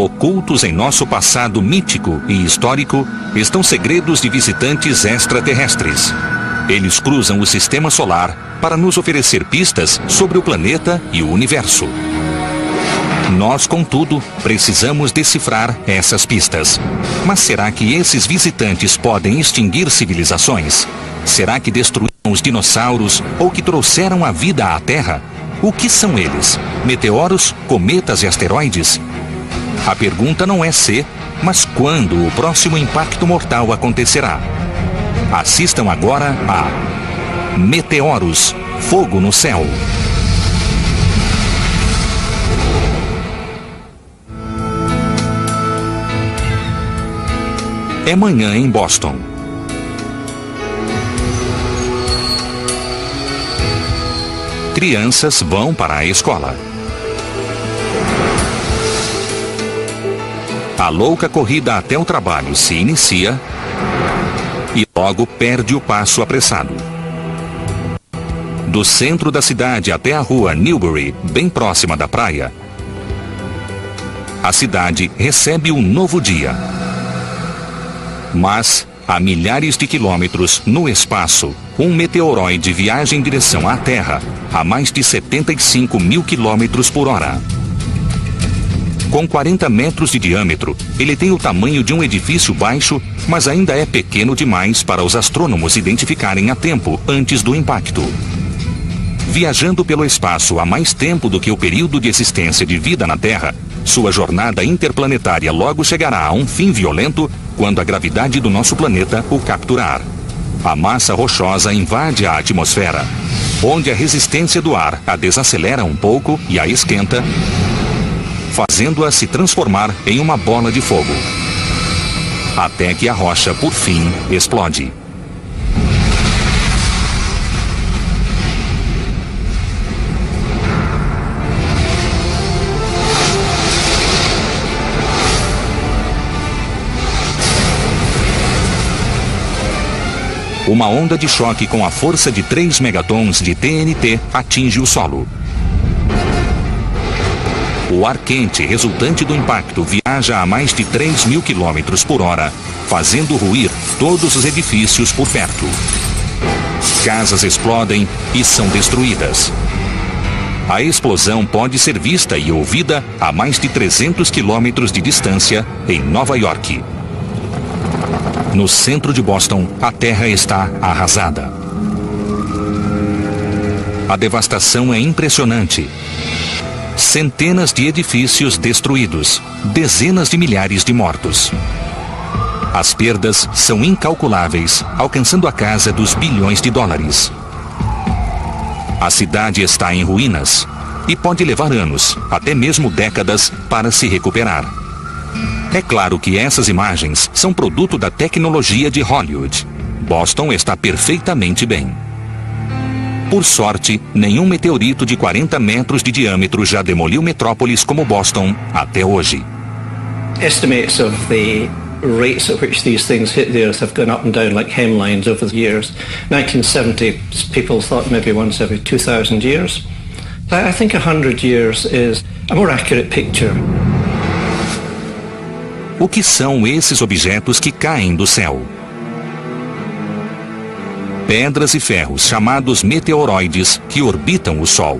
Ocultos em nosso passado mítico e histórico estão segredos de visitantes extraterrestres. Eles cruzam o sistema solar para nos oferecer pistas sobre o planeta e o universo. Nós, contudo, precisamos decifrar essas pistas. Mas será que esses visitantes podem extinguir civilizações? Será que destruíram os dinossauros ou que trouxeram a vida à Terra? O que são eles? Meteoros, cometas e asteroides? A pergunta não é se, mas quando o próximo impacto mortal acontecerá. Assistam agora a Meteoros, Fogo no Céu. É manhã em Boston. Crianças vão para a escola. A louca corrida até o trabalho se inicia e logo perde o passo apressado. Do centro da cidade até a rua Newbury, bem próxima da praia, a cidade recebe um novo dia. Mas, a milhares de quilômetros no espaço, um meteoroide viaja em direção à Terra a mais de 75 mil quilômetros por hora. Com 40 metros de diâmetro, ele tem o tamanho de um edifício baixo, mas ainda é pequeno demais para os astrônomos identificarem a tempo antes do impacto. Viajando pelo espaço há mais tempo do que o período de existência de vida na Terra, sua jornada interplanetária logo chegará a um fim violento quando a gravidade do nosso planeta o capturar. A massa rochosa invade a atmosfera, onde a resistência do ar a desacelera um pouco e a esquenta, fazendo-a se transformar em uma bola de fogo, até que a rocha, por fim, explode. Uma onda de choque com a força de 3 megatons de TNT atinge o solo. O ar quente resultante do impacto viaja a mais de 3 mil quilômetros por hora, fazendo ruir todos os edifícios por perto. Casas explodem e são destruídas. A explosão pode ser vista e ouvida a mais de 300 quilômetros de distância em Nova York. No centro de Boston, a terra está arrasada. A devastação é impressionante. Centenas de edifícios destruídos, dezenas de milhares de mortos. As perdas são incalculáveis, alcançando a casa dos bilhões de dólares. A cidade está em ruínas e pode levar anos, até mesmo décadas, para se recuperar. É claro que essas imagens são produto da tecnologia de Hollywood. Boston está perfeitamente bem. Por sorte, nenhum meteorito de 40 metros de diâmetro já demoliu metrópoles como Boston até hoje. Estimates of the rates at which these things hit the earth have gone up and down like hemlines over the years. 1970, people thought maybe once every 2,000 years. I think 100 years is a more accurate picture. O que são esses objetos que caem do céu? Pedras e ferros chamados meteoroides que orbitam o Sol.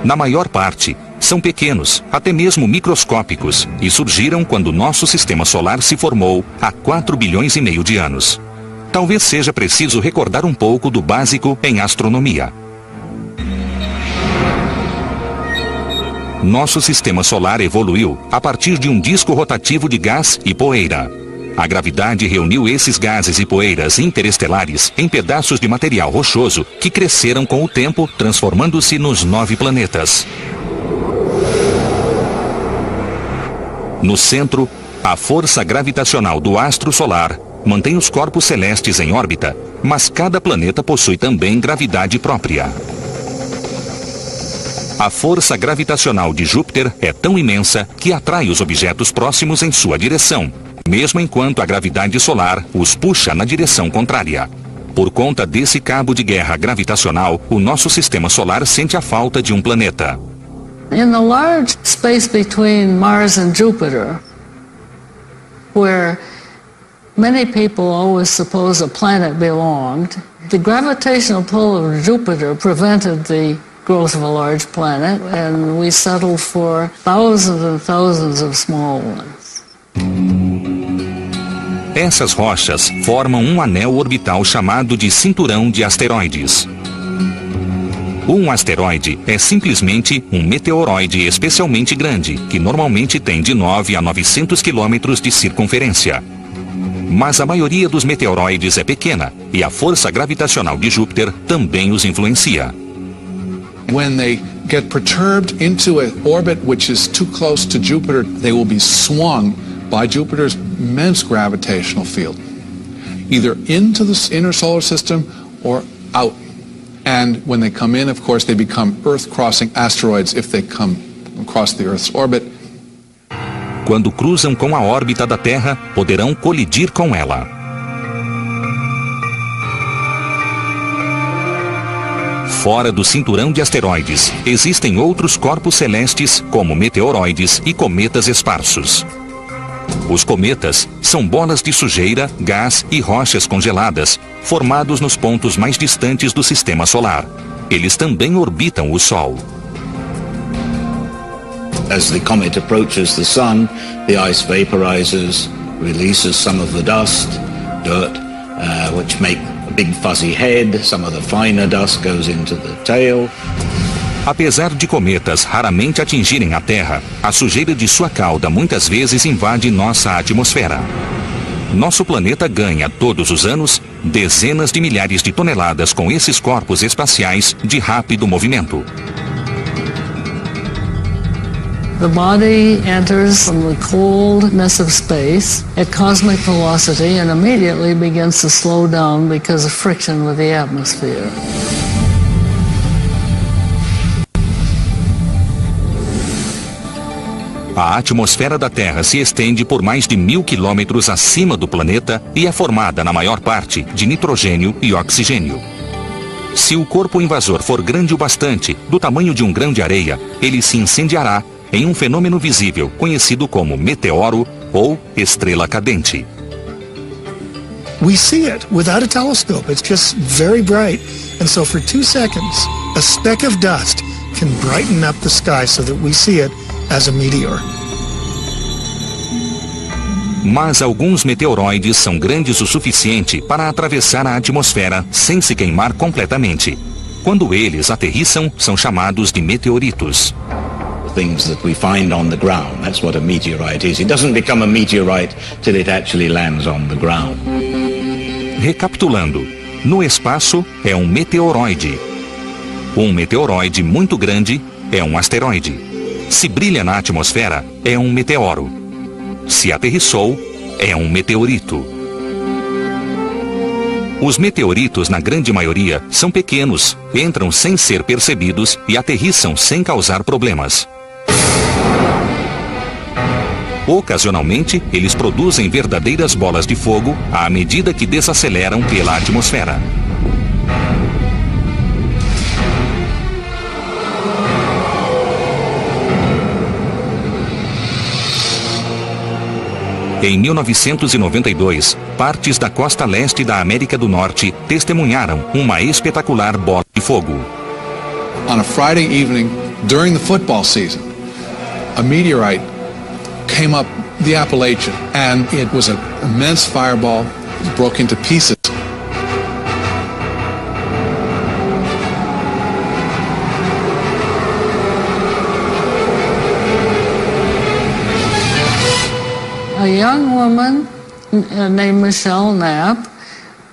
Na maior parte, são pequenos, até mesmo microscópicos, e surgiram quando nosso sistema solar se formou há 4 bilhões e meio de anos. Talvez seja preciso recordar um pouco do básico em astronomia. Nosso sistema solar evoluiu a partir de um disco rotativo de gás e poeira. A gravidade reuniu esses gases e poeiras interestelares em pedaços de material rochoso que cresceram com o tempo, transformando-se nos 9 planetas. No centro, a força gravitacional do astro solar mantém os corpos celestes em órbita, mas cada planeta possui também gravidade própria. A força gravitacional de Júpiter é tão imensa que atrai os objetos próximos em sua direção, mesmo enquanto a gravidade solar os puxa na direção contrária. Por conta desse cabo de guerra gravitacional, o nosso sistema solar sente a falta de um planeta. In the large space between Mars and Jupiter, where many people always suppose a planet belonged, the gravitational pull of Jupiter prevented the growth of a large planet, and we settled for thousands and thousands of small ones. Essas rochas formam um anel orbital chamado de cinturão de asteroides. Um asteroide é simplesmente um meteoroide especialmente grande, que normalmente tem de 9 a 900 quilômetros de circunferência. Mas a maioria dos meteoroides é pequena, e a força gravitacional de Júpiter também os influencia. When they get perturbed into an orbit which is too close to Jupiter, they will be swung by Jupiter's immense gravitational field, either into the inner solar system or out. And when they come in, of course, they become Earth-crossing asteroids if they come across the Earth's orbit. Quando cruzam com a órbita da Terra, poderão colidir com ela. Fora do cinturão de asteroides, existem outros corpos celestes, como meteoroides e cometas esparsos. Os cometas são bolas de sujeira, gás e rochas congeladas, formados nos pontos mais distantes do sistema solar. Eles também orbitam o Sol. As the comet approaches the sun, the ice vaporizes, releases some of the dust, dirt, which make a big fuzzy head. Some of the finer dust goes into the tail. Apesar de cometas raramente atingirem a Terra, a sujeira de sua cauda muitas vezes invade nossa atmosfera. Nosso planeta ganha, todos os anos, dezenas de milhares de toneladas com esses corpos espaciais de rápido movimento. The body enters from the coldness of space at cosmic velocity and immediately begins to slow down because of friction with the atmosphere. A atmosfera da Terra se estende por mais de 1000 quilômetros acima do planeta e é formada, na maior parte, de nitrogênio e oxigênio. Se o corpo invasor for grande o bastante, do tamanho de um grão de areia, ele se incendiará em um fenômeno visível conhecido como meteoro ou estrela cadente. We see it without a telescope. It's just very bright. And so for 2 seconds, a speck of dust can brighten up the sky so that we see it as a meteor. Mas alguns meteoroides são grandes o suficiente para atravessar a atmosfera sem se queimar completamente. Quando eles aterrissam, são chamados de meteoritos. Things that we find on the ground, that's what a meteorite is. It doesn't become a meteorite till it actually lands on the ground. Recapitulando, no espaço é um meteoroide. Um meteoroide muito grande é um asteroide. Se brilha na atmosfera, é um meteoro. Se aterrissou, é um meteorito. Os meteoritos, na grande maioria, são pequenos, entram sem ser percebidos e aterrissam sem causar problemas. Ocasionalmente, eles produzem verdadeiras bolas de fogo à medida que desaceleram pela atmosfera. Em 1992, partes da costa leste da América do Norte testemunharam uma espetacular bola de fogo. On a Friday evening during the football season, a meteorite came up the Appalachian, and it was an immense fireball, broke into pieces. A young woman named Michelle Knapp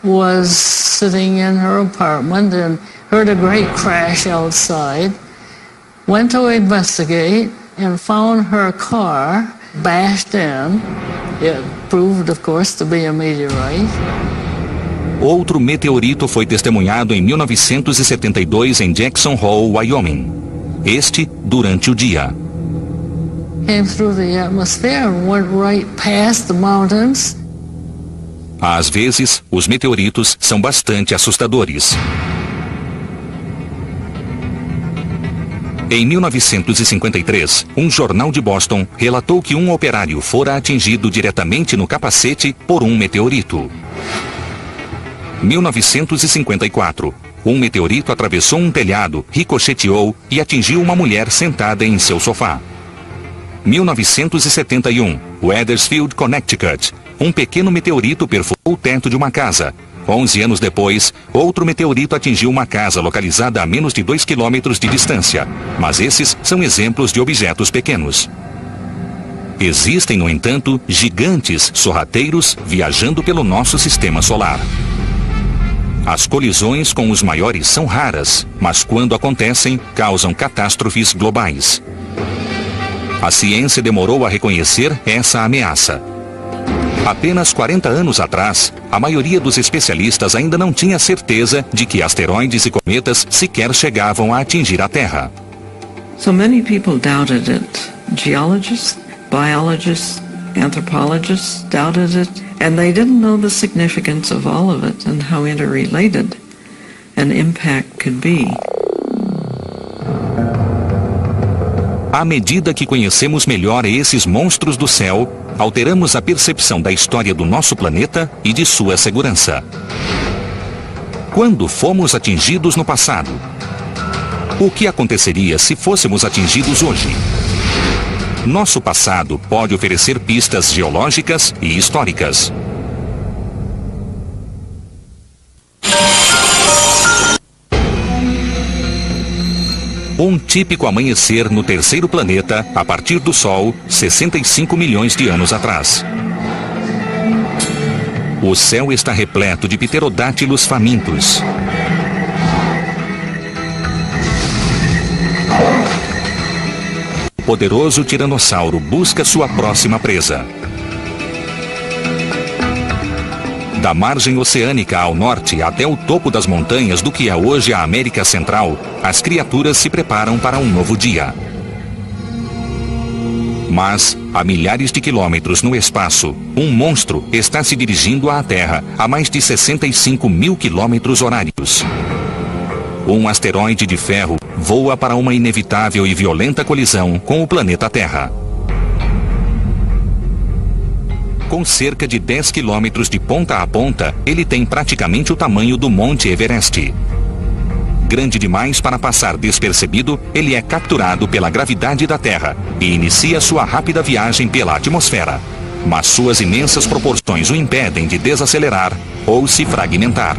was sitting in her apartment and heard a great crash outside, went to investigate and found her car bashed in. It proved, of course, to be a meteorite. Outro meteorito foi testemunhado em 1972 em Jackson Hole, Wyoming. Este durante o dia. Came through the atmosphere and went right past the mountains. Às vezes, os meteoritos são bastante assustadores. Em 1953, um jornal de Boston relatou que um operário fora atingido diretamente no capacete por um meteorito. 1954, um meteorito atravessou um telhado, ricocheteou e atingiu uma mulher sentada em seu sofá. 1971, Wethersfield, Connecticut, um pequeno meteorito perfurou o teto de uma casa. 11 anos depois, outro meteorito atingiu uma casa localizada a menos de 2 quilômetros de distância. Mas esses são exemplos de objetos pequenos. Existem, no entanto, gigantes sorrateiros viajando pelo nosso sistema solar. As colisões com os maiores são raras, mas quando acontecem, causam catástrofes globais. A ciência demorou a reconhecer essa ameaça. Apenas 40 anos atrás, a maioria dos especialistas ainda não tinha certeza de que asteroides e cometas sequer chegavam a atingir a Terra. So many people doubted it. Geologists, biologists, anthropologists doubted it, and they didn't know the significance of all of it and how interrelated an impact could be. À medida que conhecemos melhor esses monstros do céu, alteramos a percepção da história do nosso planeta e de sua segurança. Quando fomos atingidos no passado? O que aconteceria se fôssemos atingidos hoje? Nosso passado pode oferecer pistas geológicas e históricas. Um típico amanhecer no terceiro planeta, a partir do Sol, 65 milhões de anos atrás. O céu está repleto de pterodátilos famintos. O poderoso tiranossauro busca sua próxima presa. Da margem oceânica ao norte até o topo das montanhas do que é hoje a América Central, as criaturas se preparam para um novo dia. Mas, a milhares de quilômetros no espaço, um monstro está se dirigindo à Terra a mais de 65 mil quilômetros horários. Um asteroide de ferro voa para uma inevitável e violenta colisão com o planeta Terra. Com cerca de 10 quilômetros de ponta a ponta, ele tem praticamente o tamanho do Monte Everest. Grande demais para passar despercebido, ele é capturado pela gravidade da Terra e inicia sua rápida viagem pela atmosfera. Mas suas imensas proporções o impedem de desacelerar ou se fragmentar.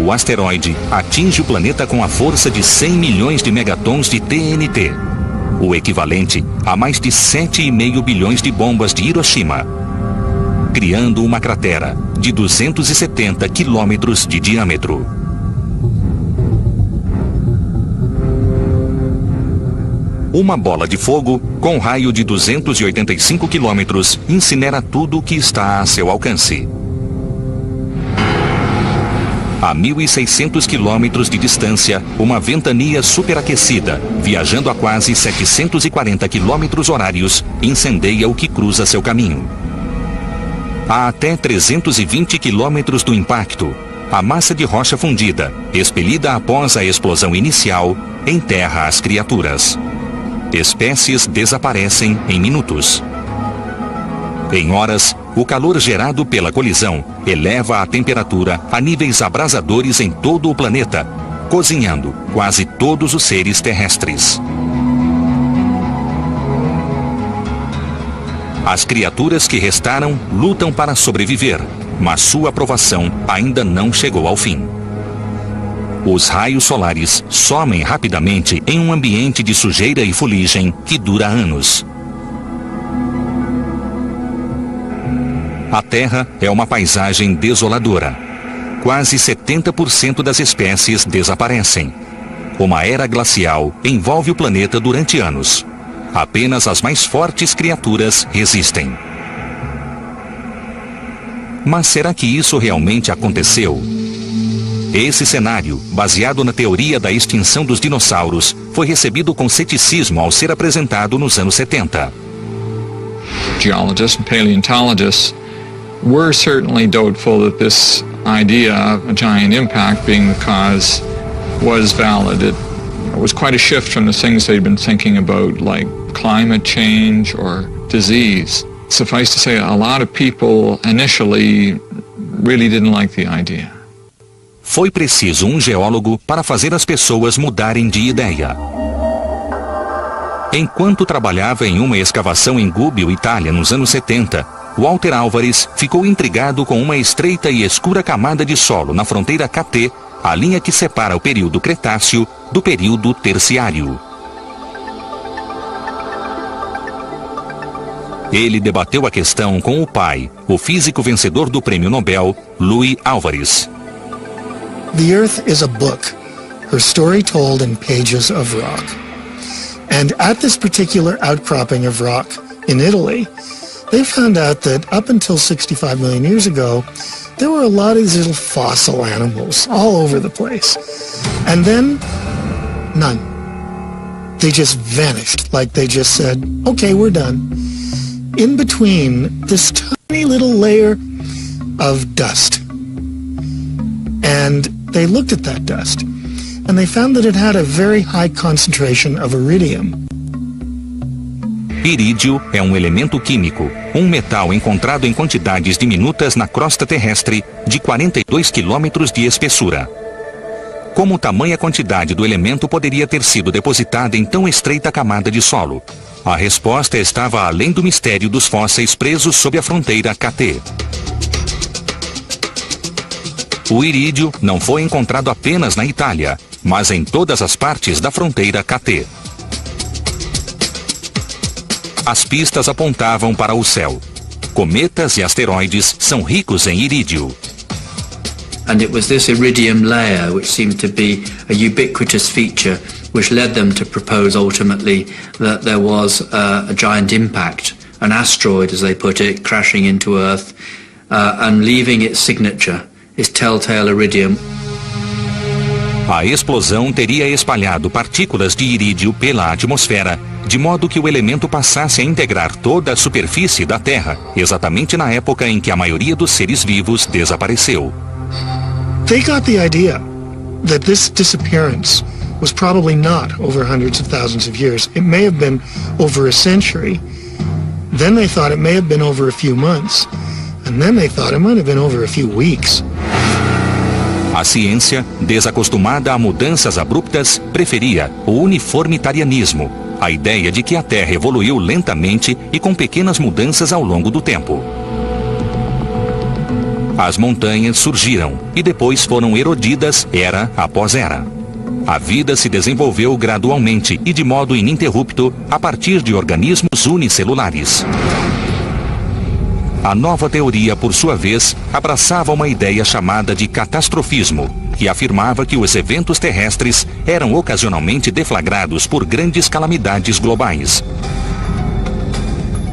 O asteroide atinge o planeta com a força de 100 milhões de megatons de TNT. O equivalente a mais de 7,5 bilhões de bombas de Hiroshima, criando uma cratera de 270 quilômetros de diâmetro. Uma bola de fogo, com raio de 285 quilômetros, incinera tudo o que está a seu alcance. A 1.600 quilômetros de distância, uma ventania superaquecida, viajando a quase 740 quilômetros horários, incendeia o que cruza seu caminho. A até 320 quilômetros do impacto, a massa de rocha fundida, expelida após a explosão inicial, enterra as criaturas. Espécies desaparecem em minutos. Em horas, o calor gerado pela colisão eleva a temperatura a níveis abrasadores em todo o planeta, cozinhando quase todos os seres terrestres. As criaturas que restaram lutam para sobreviver, mas sua provação ainda não chegou ao fim. Os raios solares somem rapidamente em um ambiente de sujeira e fuligem que dura anos. A Terra é uma paisagem desoladora. Quase 70% das espécies desaparecem. Uma era glacial envolve o planeta durante anos. Apenas as mais fortes criaturas resistem. Mas será que isso realmente aconteceu? Esse cenário, baseado na teoria da extinção dos dinossauros, foi recebido com ceticismo ao ser apresentado nos anos 70. Geologists and paleontologists were certainly doubtful that this idea of a giant impact being the cause was valid. It was quite a shift from the things they'd been thinking about, like climate change or disease. Suffice to say, a lot of people initially really didn't like the idea. Foi preciso um geólogo para fazer as pessoas mudarem de ideia. Enquanto trabalhava em uma escavação em Gubbio, Itália, nos anos 70, Walter Álvares ficou intrigado com uma estreita e escura camada de solo na fronteira KT, a linha que separa o período Cretáceo do período Terciário. Ele debateu a questão com o pai, o físico vencedor do Prêmio Nobel, Louis Álvares. The Earth is a book, her story told in pages of rock. And at this particular outcropping of rock in Italy, they found out that up until 65 million years ago, there were a lot of these little fossil animals all over the place. And then, none. They just vanished, like they just said, okay, we're done. In between this tiny little layer of dust. And they looked at that dust, and they found that it had a very high concentration of iridium. Irídio é um elemento químico, um metal encontrado em quantidades diminutas na crosta terrestre de 42 quilômetros de espessura. Como tamanha quantidade do elemento poderia ter sido depositada em tão estreita camada de solo? A resposta estava além do mistério dos fósseis presos sob a fronteira KT. O irídio não foi encontrado apenas na Itália, mas em todas as partes da fronteira KT. As pistas apontavam para o céu. Cometas e asteroides são ricos em irídio. And it was this iridium layer which seemed to be a ubiquitous feature which led them to propose ultimately that there was a giant impact, an asteroid as they put it, crashing into Earth and leaving its signature, its telltale iridium. A explosão teria espalhado partículas de irídio pela atmosfera, de modo que o elemento passasse a integrar toda a superfície da Terra, exatamente na época em que a maioria dos seres vivos desapareceu. They got the idea that this disappearance was probably not over hundreds of thousands of years. It may have been over a century. Then they thought it may have been over a few months. And then they thought it might have been over a few weeks. A ciência, desacostumada a mudanças abruptas, preferia o uniformitarianismo, a ideia de que a Terra evoluiu lentamente e com pequenas mudanças ao longo do tempo. As montanhas surgiram e depois foram erodidas era após era. A vida se desenvolveu gradualmente e de modo ininterrupto a partir de organismos unicelulares. A nova teoria, por sua vez, abraçava uma ideia chamada de catastrofismo, que afirmava que os eventos terrestres eram ocasionalmente deflagrados por grandes calamidades globais.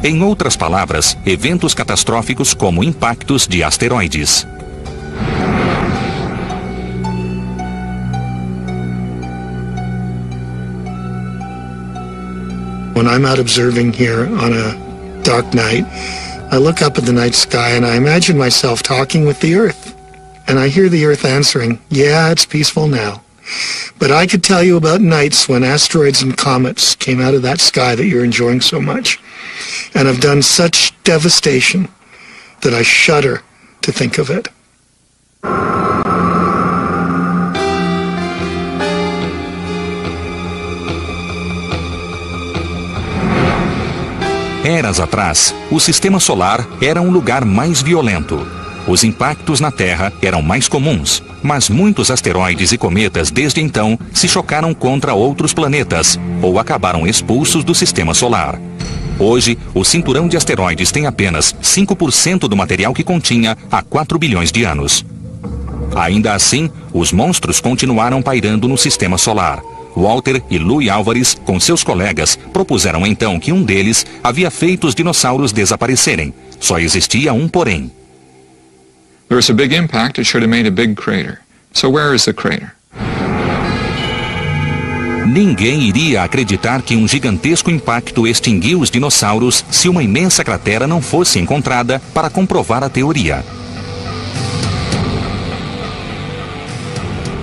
Em outras palavras, eventos catastróficos como impactos de asteroides. When I'm out observing here on a dark night, I look up at the night sky and I imagine myself talking with the Earth. And I hear the Earth answering, yeah, it's peaceful now. But I could tell you about nights when asteroids and comets came out of that sky that you're enjoying so much, and have done such devastation that I shudder to think of it. Eras atrás, o sistema solar era um lugar mais violento. Os impactos na Terra eram mais comuns, mas muitos asteroides e cometas desde então se chocaram contra outros planetas ou acabaram expulsos do sistema solar. Hoje, o cinturão de asteroides tem apenas 5% do material que continha há 4 bilhões de anos. Ainda assim, os monstros continuaram pairando no sistema solar. Walter e Louis Álvares, com seus colegas, propuseram então que um deles havia feito os dinossauros desaparecerem. Só existia um porém. There was a big impact, it should have made a big crater. So where is the crater? Ninguém iria acreditar que um gigantesco impacto extinguiu os dinossauros se uma imensa cratera não fosse encontrada para comprovar a teoria.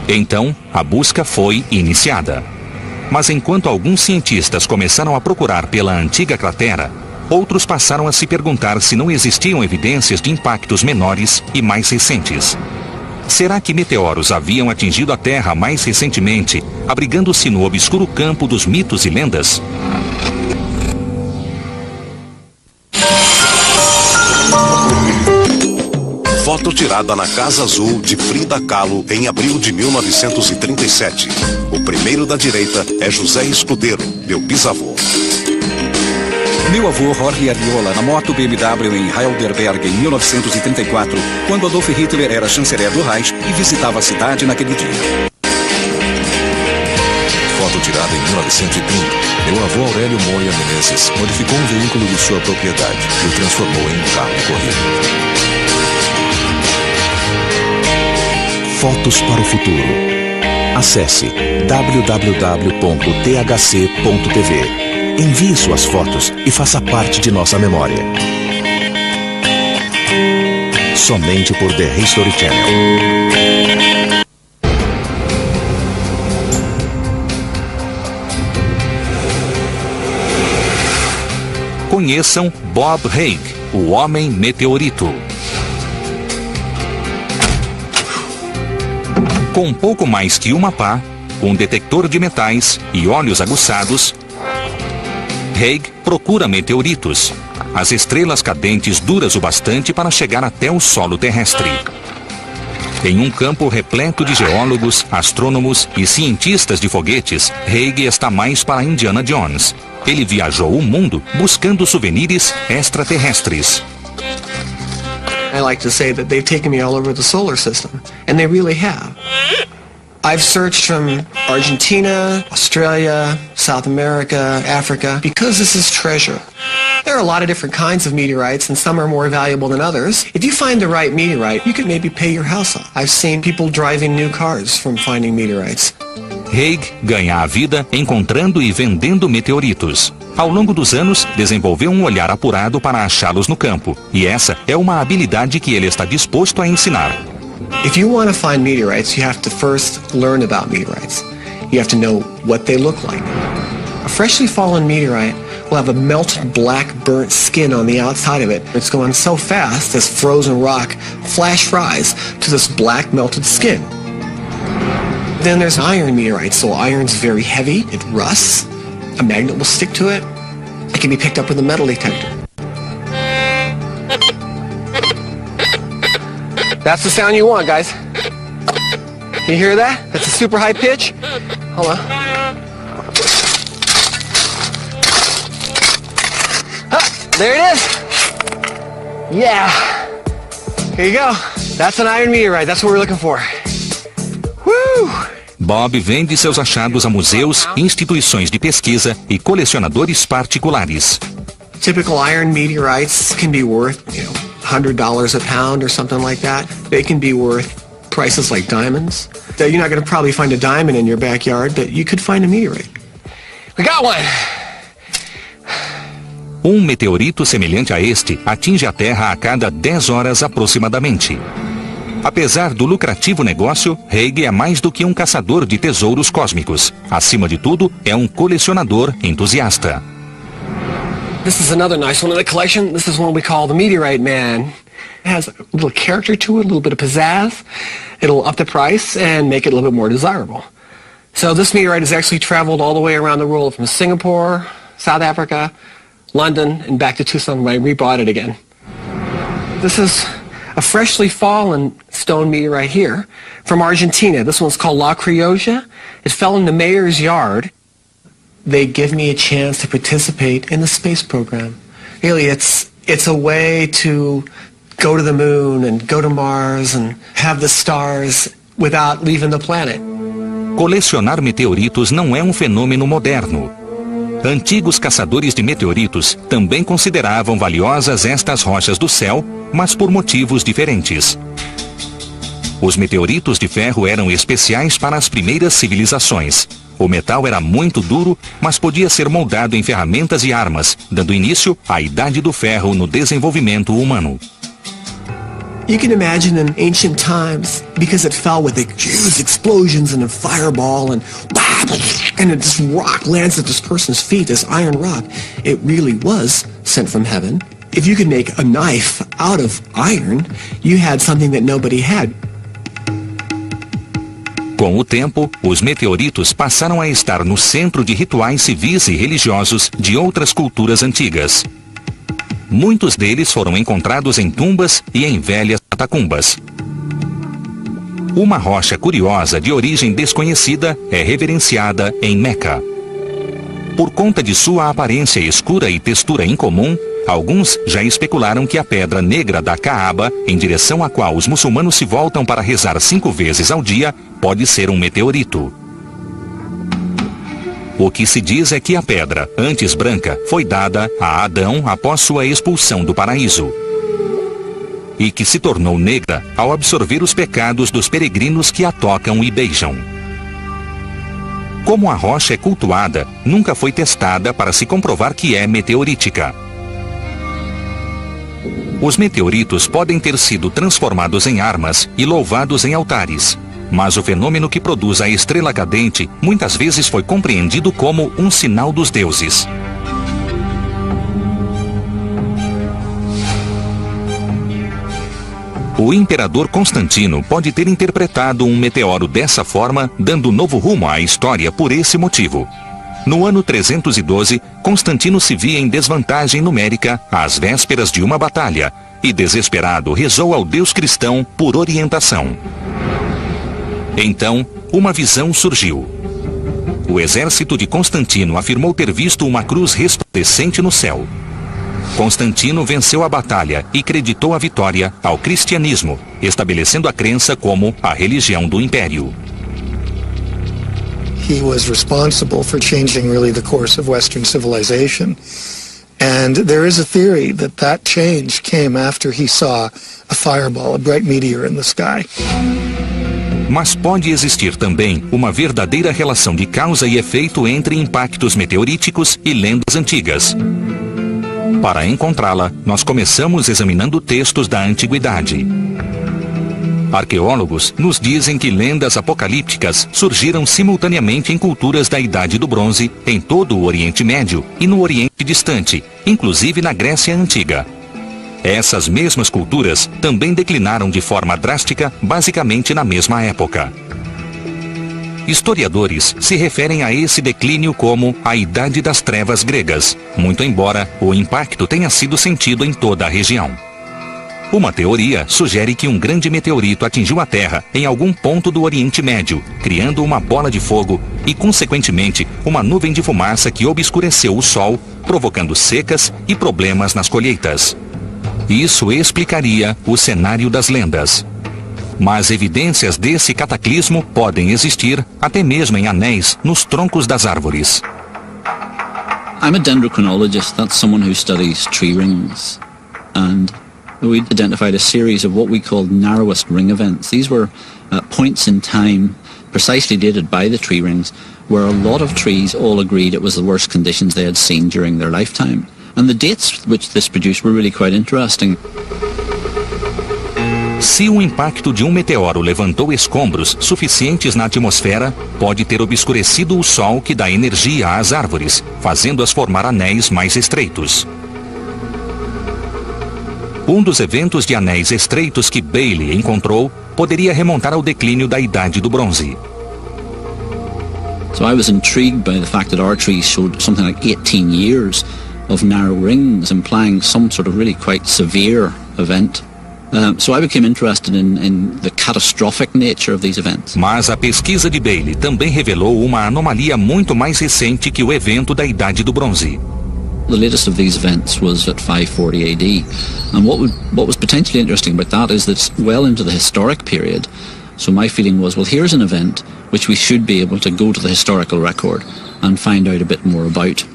Então, a busca foi iniciada. Mas enquanto alguns cientistas começaram a procurar pela antiga cratera, outros passaram a se perguntar se não existiam evidências de impactos menores e mais recentes. Será que meteoros haviam atingido a Terra mais recentemente, abrigando-se no obscuro campo dos mitos e lendas? Foto tirada na Casa Azul de Frida Kahlo em abril de 1937. O primeiro da direita é José Escudeiro, meu bisavô. Meu avô Jorge Arriola na moto BMW em Heidelberg em 1934, quando Adolf Hitler era chanceler do Reich e visitava a cidade naquele dia. Foto tirada em 1930. Meu avô Aurélio Moya Menezes modificou um veículo de sua propriedade e o transformou em um carro de corrida. Fotos para o futuro. Acesse www.thc.tv. Envie suas fotos e faça parte de nossa memória. Somente por The History Channel. Conheçam Bob Haig, o Homem Meteorito. Com pouco mais que uma pá, um detector de metais e olhos aguçados, Haig procura meteoritos, as estrelas cadentes duras o bastante para chegar até o solo terrestre. Em um campo repleto de geólogos, astrônomos e cientistas de foguetes, Haig está mais para Indiana Jones. Ele viajou o mundo buscando souvenirs extraterrestres. I like to say that they've taken me all over the solar system, and they really have. I've searched from Argentina, Australia, South America, Africa, because this is treasure. There are a lot of different kinds of meteorites, and some are more valuable than others. If you find the right meteorite, you could maybe pay your house off. I've seen people driving new cars from finding meteorites. Haig ganha a vida encontrando e vendendo meteoritos. Ao longo dos anos, desenvolveu um olhar apurado para achá-los no campo, e essa é uma habilidade que ele está disposto a ensinar. If you want to find meteorites, you have to first learn about meteorites. You have to know what they look like. A freshly fallen meteorite will have a melted black burnt skin on the outside of it. It's going so fast, this frozen rock flash fries to this black melted skin. Then there's iron meteorites, so iron's very heavy, it rusts, a magnet will stick to it, it can be picked up with a metal detector. That's the sound you want, guys. You hear that? That's a super high pitch. Hold on. There it is. Yeah. Here you go. That's an iron meteorite. That's what we're looking for. Woo! Bob vende seus achados a museus, instituições de pesquisa e colecionadores particulares. Typical iron meteorites can be worth, $100 a pound or something like that. They can be worth prices like diamonds. You're not going to probably find a diamond in your backyard, but you could find a meteorite. We got one! Um meteorito semelhante a este atinge a Terra a cada 10 horas aproximadamente. Apesar do lucrativo negócio, Haig é mais do que um caçador de tesouros cósmicos. Acima de tudo, é um colecionador entusiasta. This is another nice one in the collection. This is one we call the Meteorite Man. It has a little character to it, a little bit of pizzazz. It'll up the price and make it a little bit more desirable. So this meteorite has actually traveled all the way around the world from Singapore, South Africa, London, and back to Tucson when I rebought it again. This is a freshly fallen stone meteorite here from Argentina. This one's called La Criolla. It fell in the mayor's yard. They give me a chance to participate in the space program. Really, it's a way to go to the moon and go to Mars and have the stars without leaving the planet. Colecionar meteoritos não é um fenômeno moderno. Antigos caçadores de meteoritos também consideravam valiosas estas rochas do céu, mas por motivos diferentes. Os meteoritos de ferro eram especiais para as primeiras civilizações. O metal era muito duro, mas podia ser moldado em ferramentas e armas, dando início à Idade do Ferro no desenvolvimento humano. You can imagine in ancient times, because it fell with huge explosions and a fireball and this rock lands at this person's feet, this iron rock, it really was sent from heaven. If you could make a knife out of iron, you had something that nobody had. Com o tempo, os meteoritos passaram a estar no centro de rituais civis e religiosos de outras culturas antigas. Muitos deles foram encontrados em tumbas e em velhas catacumbas. Uma rocha curiosa de origem desconhecida é reverenciada em Meca. Por conta de sua aparência escura e textura incomum, alguns já especularam que a pedra negra da Kaaba, em direção à qual os muçulmanos se voltam para rezar 5 vezes ao dia, pode ser um meteorito. O que se diz é que a pedra, antes branca, foi dada a Adão após sua expulsão do paraíso. E que se tornou negra ao absorver os pecados dos peregrinos que a tocam e beijam. Como a rocha é cultuada, nunca foi testada para se comprovar que é meteorítica. Os meteoritos podem ter sido transformados em armas e louvados em altares. Mas o fenômeno que produz a estrela cadente muitas vezes foi compreendido como um sinal dos deuses. O imperador Constantino pode ter interpretado um meteoro dessa forma, dando novo rumo à história por esse motivo. No ano 312, Constantino se via em desvantagem numérica às vésperas de uma batalha e, desesperado, rezou ao deus cristão por orientação. Então, uma visão surgiu. O exército de Constantino afirmou ter visto uma cruz resplandecente no céu. Constantino venceu a batalha e creditou a vitória ao cristianismo, estabelecendo a crença como a religião do império. He was responsible for changing really the course of Western civilization. And there is a theory that that change came after he saw a fireball, a bright meteor in the sky. Mas pode existir também uma verdadeira relação de causa e efeito entre impactos meteoríticos e lendas antigas. Para encontrá-la, nós começamos examinando textos da antiguidade. Arqueólogos nos dizem que lendas apocalípticas surgiram simultaneamente em culturas da Idade do Bronze, em todo o Oriente Médio e no Oriente Distante, inclusive na Grécia Antiga. Essas mesmas culturas também declinaram de forma drástica, basicamente na mesma época. Historiadores se referem a esse declínio como a Idade das Trevas gregas, muito embora o impacto tenha sido sentido em toda a região. Uma teoria sugere que um grande meteorito atingiu a Terra em algum ponto do Oriente Médio, criando uma bola de fogo e, consequentemente, uma nuvem de fumaça que obscureceu o Sol, provocando secas e problemas nas colheitas. Isso explicaria o cenário das lendas. Mas evidências desse cataclismo podem existir até mesmo em anéis nos troncos das árvores. I'm a dendrochronologist. That's someone who studies tree rings. And we identified a series of what we called narrowest ring events. These were points in time precisely dated by the tree rings where a lot of trees all agreed it was the worst conditions they had seen during their lifetime. And the dates which this produced were really quite interesting. Se o impacto de um meteoro levantou escombros suficientes na atmosfera, pode ter obscurecido o Sol que dá energia às árvores, fazendo-as formar anéis mais estreitos. Um dos eventos de anéis estreitos que Bailey encontrou poderia remontar ao declínio da Idade do Bronze. So I was intrigued by the fact that our trees showed something like 18 years of narrow rings, implying some sort of really quite severe event. So I became interested in the catastrophic nature of these events. Mas a pesquisa de Bailey também revelou uma anomalia muito mais recente que o evento da Idade do Bronze. The latest of these events was at 540 AD, and what was potentially interesting about that is that it's well into the historic period. So my feeling was, well, here's an event which we should be able to go to the historical record and find out a bit more about.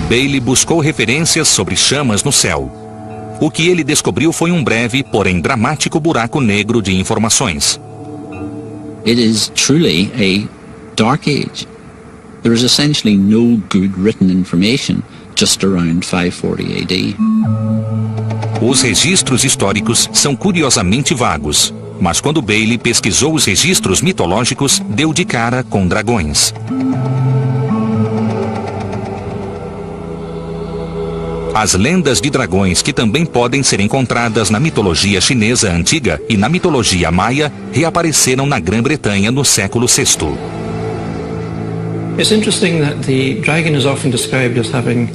Bailey buscou referências sobre chamas no céu. O que ele descobriu foi um breve, porém dramático buraco negro de informações. It is truly a dark age. There is essentially no good written information just around 540 AD. Os registros históricos são curiosamente vagos, mas quando Bailey pesquisou os registros mitológicos, deu de cara com dragões. As lendas de dragões, que também podem ser encontradas na mitologia chinesa antiga e na mitologia maia, reapareceram na Grã-Bretanha no século VI. It's interesting that the dragon is often described as having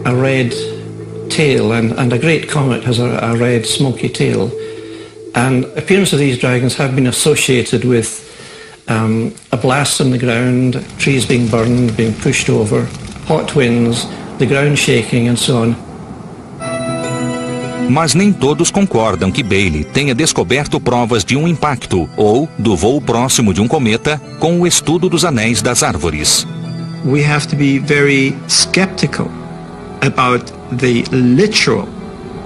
a red tail, and a great comet has a red smoky tail. And appearance of these dragons have been associated with a blast on the ground, trees being burned, being pushed over, hot winds, the ground shaking and so on. Mas nem todos concordam que Bailey tenha descoberto provas de um impacto ou do voo próximo de um cometa com o estudo dos anéis das árvores. We have to be very skeptical about the literal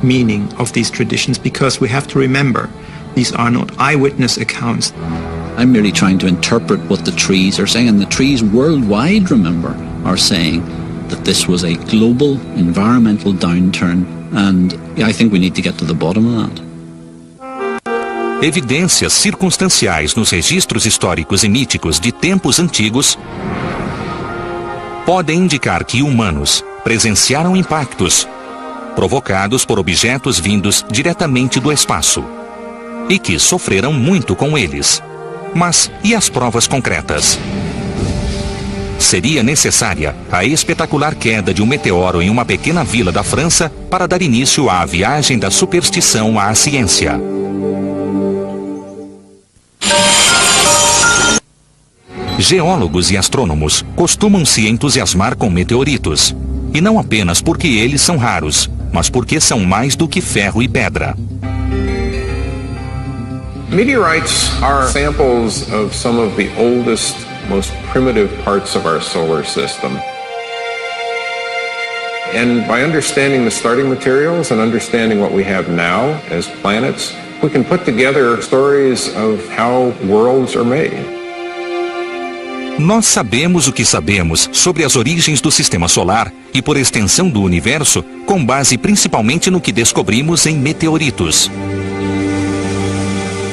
meaning of these traditions, because we have to remember these are not eyewitness accounts. I'm merely trying to interpret what the trees are saying, and the trees worldwide, remember, are saying that this was a global environmental downturn, and I think we need to get to the bottom of that. Evidências circunstanciais nos registros históricos e míticos de tempos antigos podem indicar que humanos presenciaram impactos provocados por objetos vindos diretamente do espaço e que sofreram muito com eles. Mas e as provas concretas? Seria necessária a espetacular queda de um meteoro em uma pequena vila da França para dar início à viagem da superstição à ciência. Geólogos e astrônomos costumam se entusiasmar com meteoritos, e não apenas porque eles são raros, mas porque são mais do que ferro e pedra. Meteorites are samples of some of the oldest, most primitive parts of our solar system. And by understanding the starting materials and understanding what we have now as planets, we can put together stories of how worlds are made. Nós sabemos o que sabemos sobre as origens do Sistema Solar e, por extensão, do Universo, com base principalmente no que descobrimos em meteoritos.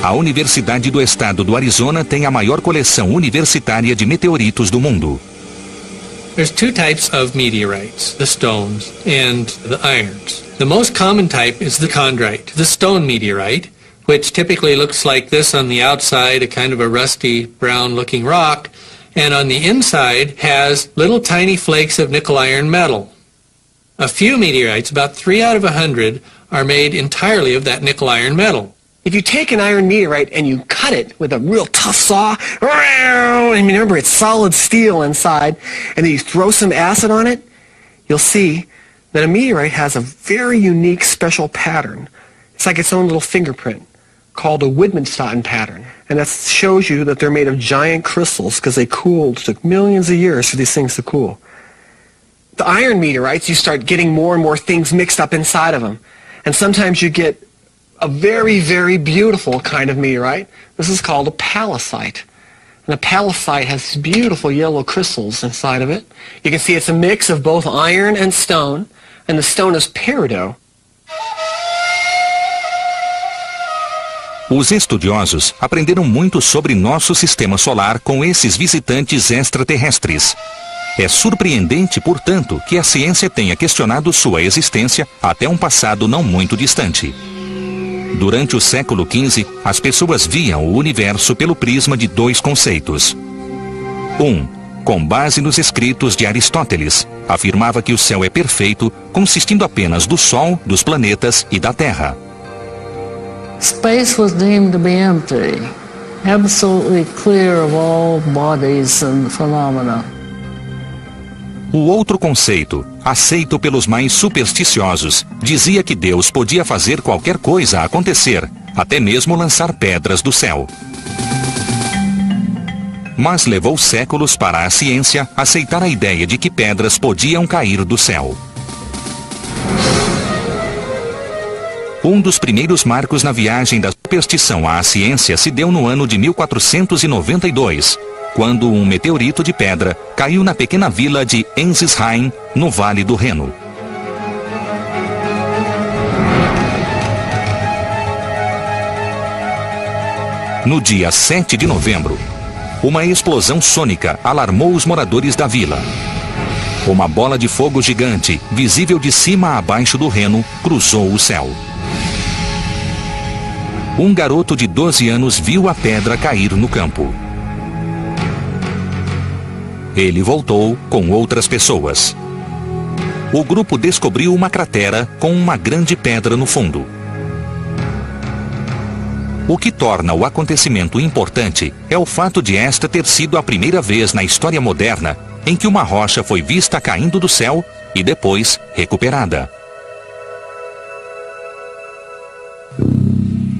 A Universidade do Estado do Arizona tem a maior coleção universitária de meteoritos do mundo. There's two types of meteorites, the stones and the irons. The most common type is the chondrite, the stone meteorite, which typically looks like this on the outside, a kind of a rusty brown-looking rock, and on the inside has little tiny flakes of nickel-iron metal. A few meteorites, about 3 out of 100, are made entirely of that nickel-iron metal. If you take an iron meteorite and you cut it with a real tough saw, and remember it's solid steel inside, and then you throw some acid on it, you'll see that a meteorite has a very unique special pattern. It's like its own little fingerprint called a Widmanstatten pattern. And that shows you that they're made of giant crystals because they cooled. It took millions of years for these things to cool. The iron meteorites, you start getting more and more things mixed up inside of them. And sometimes you get a very, very beautiful kind of meteorite. This is called a palisite. And a palisite has beautiful yellow crystals inside of it. You can see it's a mix of both iron and stone, and the stone is peridot. Os estudiosos aprenderam muito sobre nosso sistema solar com esses visitantes extraterrestres. É surpreendente, portanto, que a ciência tenha questionado sua existência até um passado não muito distante. Durante o século XV, as pessoas viam o universo pelo prisma de dois conceitos. Com base nos escritos de Aristóteles, afirmava que o céu é perfeito, consistindo apenas do Sol, dos planetas e da Terra. Space was deemed to be empty, absolutely clear of all bodies and phenomena. O outro conceito, aceito pelos mais supersticiosos, dizia que Deus podia fazer qualquer coisa acontecer, até mesmo lançar pedras do céu. Mas levou séculos para a ciência aceitar a ideia de que pedras podiam cair do céu. Um dos primeiros marcos na viagem da superstição à ciência se deu no ano de 1492, quando um meteorito de pedra caiu na pequena vila de Ensisheim, no Vale do Reno. No dia 7 de novembro, uma explosão sônica alarmou os moradores da vila. Uma bola de fogo gigante, visível de cima a baixo do Reno, cruzou o céu. Um garoto de 12 anos viu a pedra cair no campo. Ele voltou com outras pessoas. O grupo descobriu uma cratera com uma grande pedra no fundo. O que torna o acontecimento importante é o fato de esta ter sido a primeira vez na história moderna em que uma rocha foi vista caindo do céu e depois recuperada.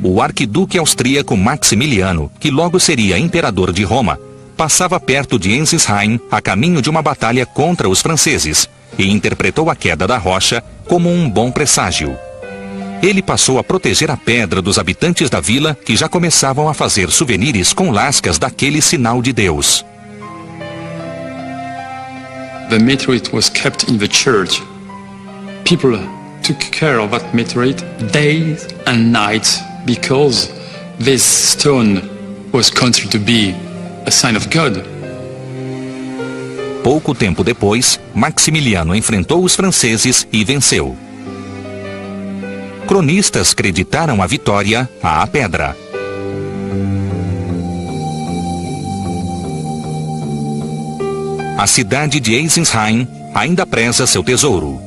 O arquiduque austríaco Maximiliano, que logo seria imperador de Roma, passava perto de Ensisheim a caminho de uma batalha contra os franceses e interpretou a queda da rocha como um bom presságio. Ele passou a proteger a pedra dos habitantes da vila, que já começavam a fazer souvenirs com lascas daquele sinal de Deus. The meteorite was kept in the church. People took care of that meteorite days and nights because this stone was considered to be a sign of God. Pouco tempo depois, Maximiliano enfrentou os franceses e venceu. Cronistas creditaram a vitória à pedra. A cidade de Ensisheim ainda preza seu tesouro.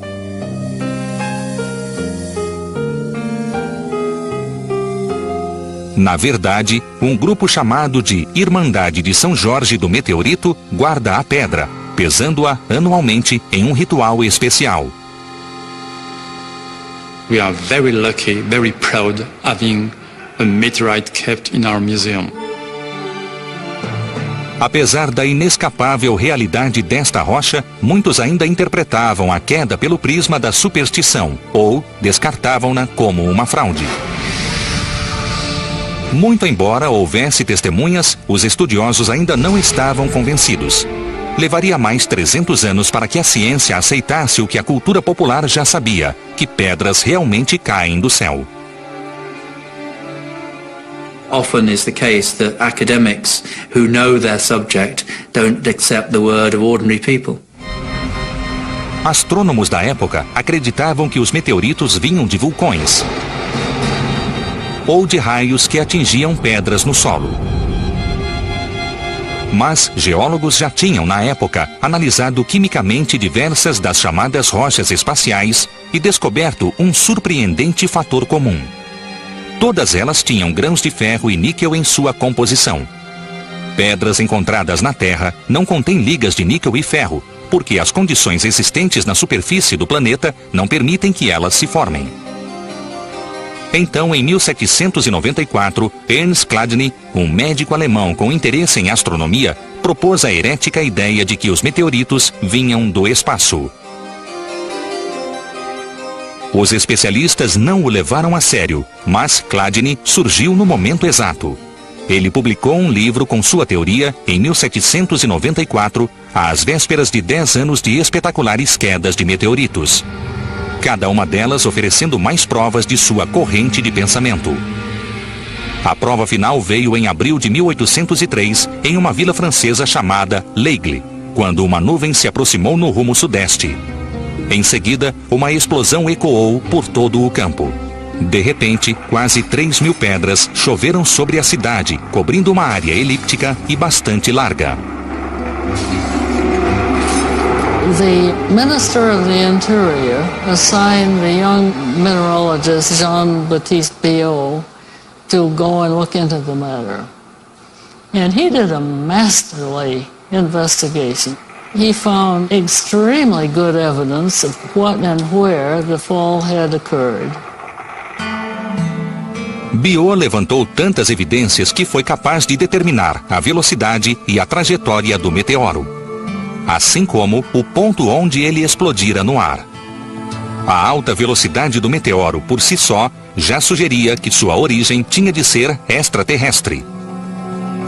Na verdade, um grupo chamado de Irmandade de São Jorge do Meteorito guarda a pedra, pesando-a anualmente em um ritual especial. We are very lucky, very proud having a meteorite kept in our museum. Apesar da inescapável realidade desta rocha, muitos ainda interpretavam a queda pelo prisma da superstição ou descartavam-na como uma fraude. Muito embora houvesse testemunhas, os estudiosos ainda não estavam convencidos. Levaria mais 300 anos para que a ciência aceitasse o que a cultura popular já sabia, que pedras realmente caem do céu. Often is the case that academics who know their subject don't accept the word of ordinary people. Astrônomos da época acreditavam que os meteoritos vinham de vulcões ou de raios que atingiam pedras no solo. Mas geólogos já tinham, na época, analisado quimicamente diversas das chamadas rochas espaciais e descoberto um surpreendente fator comum. Todas elas tinham grãos de ferro e níquel em sua composição. Pedras encontradas na Terra não contêm ligas de níquel e ferro, porque as condições existentes na superfície do planeta não permitem que elas se formem. Então, em 1794, Ernst Chladni, um médico alemão com interesse em astronomia, propôs a herética ideia de que os meteoritos vinham do espaço. Os especialistas não o levaram a sério, mas Chladni surgiu no momento exato. Ele publicou um livro com sua teoria em 1794, às vésperas de 10 anos de espetaculares quedas de meteoritos. Cada uma delas oferecendo mais provas de sua corrente de pensamento. A prova final veio em abril de 1803, em uma vila francesa chamada L'Aigle, quando uma nuvem se aproximou no rumo sudeste. Em seguida, uma explosão ecoou por todo o campo. De repente, quase 3.000 pedras choveram sobre a cidade, cobrindo uma área elíptica e bastante larga. The Minister of the Interior assigned the young mineralogist Jean-Baptiste Biot to go and look into the matter. And he did a masterly investigation. He found extremely good evidence of what and where the fall had occurred. Biot levantou tantas evidências que foi capaz de determinar a velocidade e a trajetória do meteoro, assim como o ponto onde ele explodira no ar. A alta velocidade do meteoro por si só já sugeria que sua origem tinha de ser extraterrestre.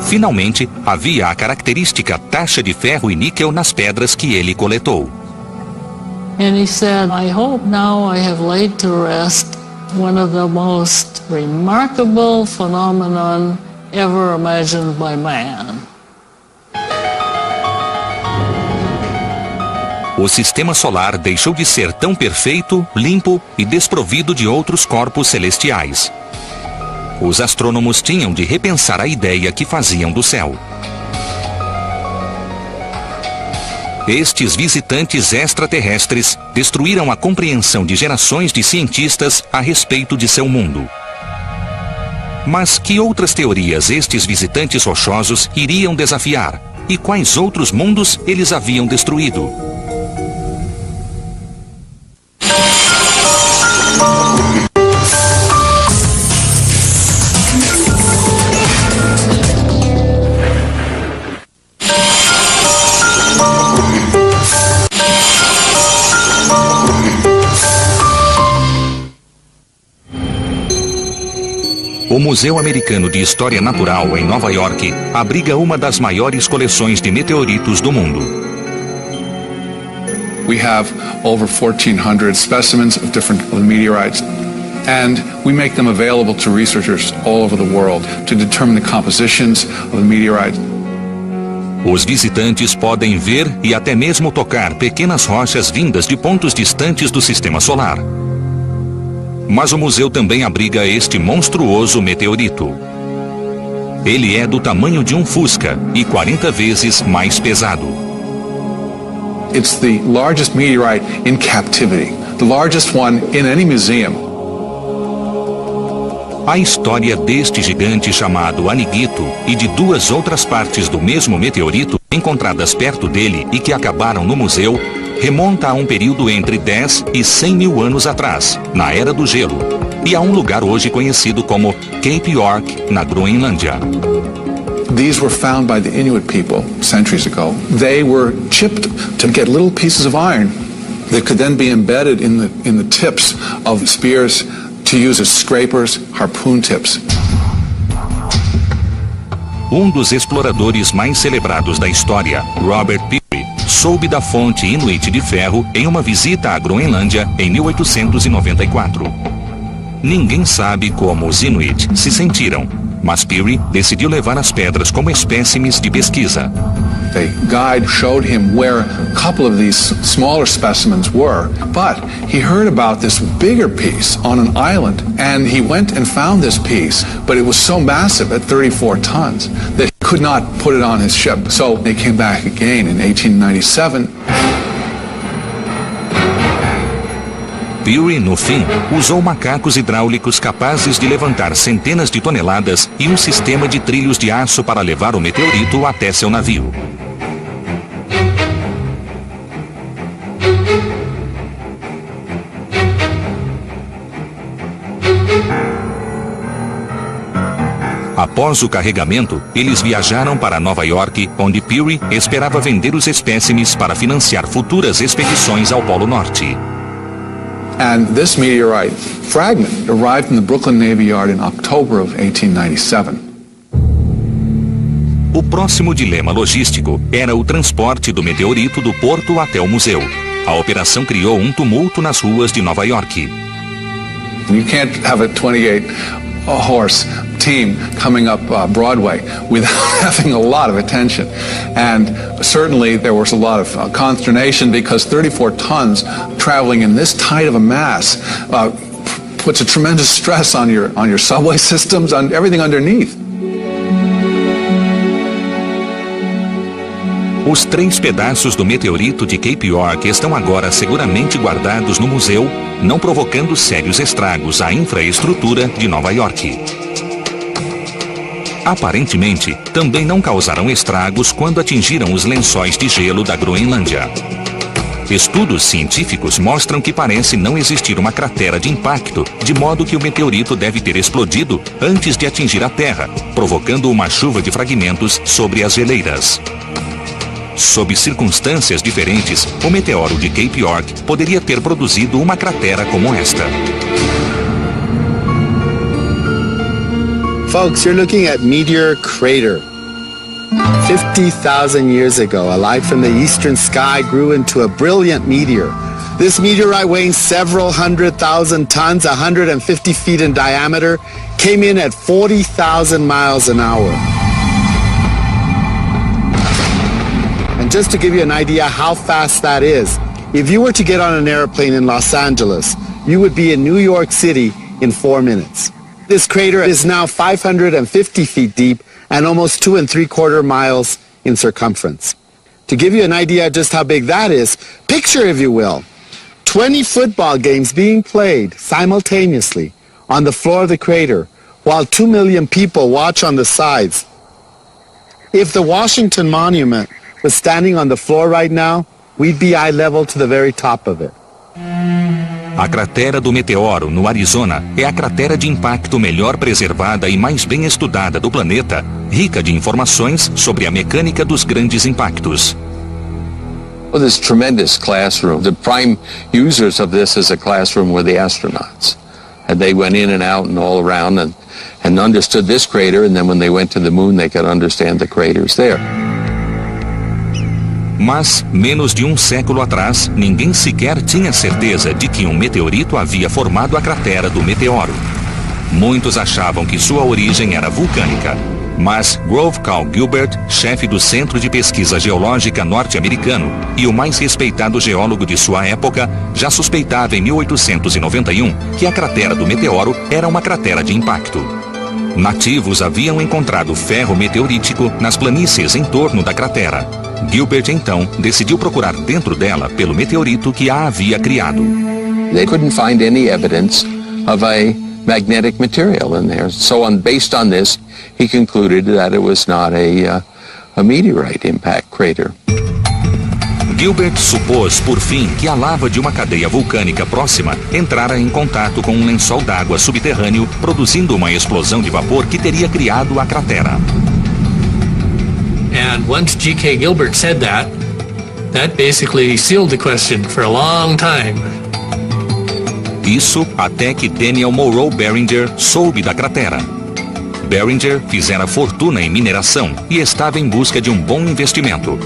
Finalmente, havia a característica taxa de ferro e níquel nas pedras que ele coletou. And he said, I hope now I have laid to rest one of the most remarkable phenomenon ever imagined by man. O sistema solar deixou de ser tão perfeito, limpo e desprovido de outros corpos celestiais. Os astrônomos tinham de repensar a ideia que faziam do céu. Estes visitantes extraterrestres destruíram a compreensão de gerações de cientistas a respeito de seu mundo. Mas que outras teorias estes visitantes rochosos iriam desafiar? E quais outros mundos eles haviam destruído? O Museu Americano de História Natural, em Nova York, abriga uma das maiores coleções de meteoritos do mundo. We have over 1,400 specimens of different meteorites, and we make them available to researchers all over the world to determine the compositions of the meteorites. Os visitantes podem ver e até mesmo tocar pequenas rochas vindas de pontos distantes do sistema solar. Mas o museu também abriga este monstruoso meteorito. Ele é do tamanho de um Fusca e 40 vezes mais pesado. It's the largest meteorite in captivity, the largest one in any museum. A história deste gigante chamado Aniguito e de duas outras partes do mesmo meteorito encontradas perto dele e que acabaram no museu remonta a um período entre 10 e 100 mil anos atrás, na Era do Gelo, e a um lugar hoje conhecido como Cape York, na Groenlândia. These were found by the Inuit people centuries ago. They were chipped to get little pieces of iron that could then be embedded in the tips of spears to use as scrapers, harpoon tips. Um dos exploradores mais celebrados da história, Robert Peary, soube da fonte Inuit de ferro em uma visita à Groenlândia em 1894. Ninguém sabe como os Inuit se sentiram, mas Peary decidiu levar as pedras como espécimes de pesquisa. The guide showed him where a couple of these smaller specimens were, but he heard about this bigger piece on an island, and he went and found this piece, but it was so massive at 34 tons that he could not put it on his ship. So they came back again in 1897. Peary, no fim, usou macacos hidráulicos capazes de levantar centenas de toneladas e um sistema de trilhos de aço para levar o meteorito até seu navio. Após o carregamento, eles viajaram para Nova York, onde Peary esperava vender os espécimes para financiar futuras expedições ao Polo Norte. And this meteorite fragment arrived in the Brooklyn Navy Yard in October of 1897. O próximo dilema logístico era o transporte do meteorito do porto até o museu. A operação criou um tumulto nas ruas de Nova York. You can't have a 28-horse team coming up Broadway without having a lot of attention. And certainly there was a lot of consternation because 34 tons traveling in this tight of a mass puts a tremendous stress on your subway systems, on everything underneath. Os 3 pedaços do meteorito de Cape York estão agora seguramente guardados no museu, não provocando sérios estragos à infraestrutura de Nova York. Aparentemente, também não causaram estragos quando atingiram os lençóis de gelo da Groenlândia. Estudos científicos mostram que parece não existir uma cratera de impacto, de modo que o meteorito deve ter explodido antes de atingir a Terra, provocando uma chuva de fragmentos sobre as geleiras. Sob circunstâncias diferentes, o meteoro de Cape York poderia ter produzido uma cratera como esta. Folks, you're looking at Meteor Crater. 50,000 years ago, a light from the eastern sky grew into a brilliant meteor. This meteorite, weighing several 100,000 tons, 150 feet in diameter, came in at 40,000 miles an hour. And just to give you an idea how fast that is, if you were to get on an airplane in Los Angeles, you would be in New York City in 4 minutes. This crater is now 550 feet deep and almost 2 3/4 miles in circumference. To give you an idea just how big that is, picture, if you will, 20 football games being played simultaneously on the floor of the crater while 2 million people watch on the sides. If the Washington Monument was standing on the floor right now, we'd be eye level to the very top of it. A cratera do meteoro, no Arizona, é a cratera de impacto melhor preservada e mais bem estudada do planeta, rica de informações sobre a mecânica dos grandes impactos. Well, this tremendous classroom. The prime users of this as a classroom were the astronauts. And they went in and out and all around and understood this crater, and then when they went to the moon, they could understand the craters there. Mas, menos de um século atrás, ninguém sequer tinha certeza de que um meteorito havia formado a cratera do meteoro. Muitos achavam que sua origem era vulcânica. Mas Grove Carl Gilbert, chefe do Centro de Pesquisa Geológica norte-americano e o mais respeitado geólogo de sua época, já suspeitava em 1891 que a cratera do meteoro era uma cratera de impacto. Nativos haviam encontrado ferro meteorítico nas planícies em torno da cratera. Gilbert, então, decidiu procurar dentro dela pelo meteorito que a havia criado. They couldn't find any evidence of a magnetic material in there. So based on this, he concluded that it was not a meteorite impact crater. Gilbert supôs, por fim, que a lava de uma cadeia vulcânica próxima entrara em contato com um lençol d'água subterrâneo, produzindo uma explosão de vapor que teria criado a cratera. And once G.K. Gilbert said that basically sealed the question for a long time. Isso até que Daniel Monroe Barringer soube da cratera. Barringer fizera fortuna em mineração e estava em busca de um bom investimento.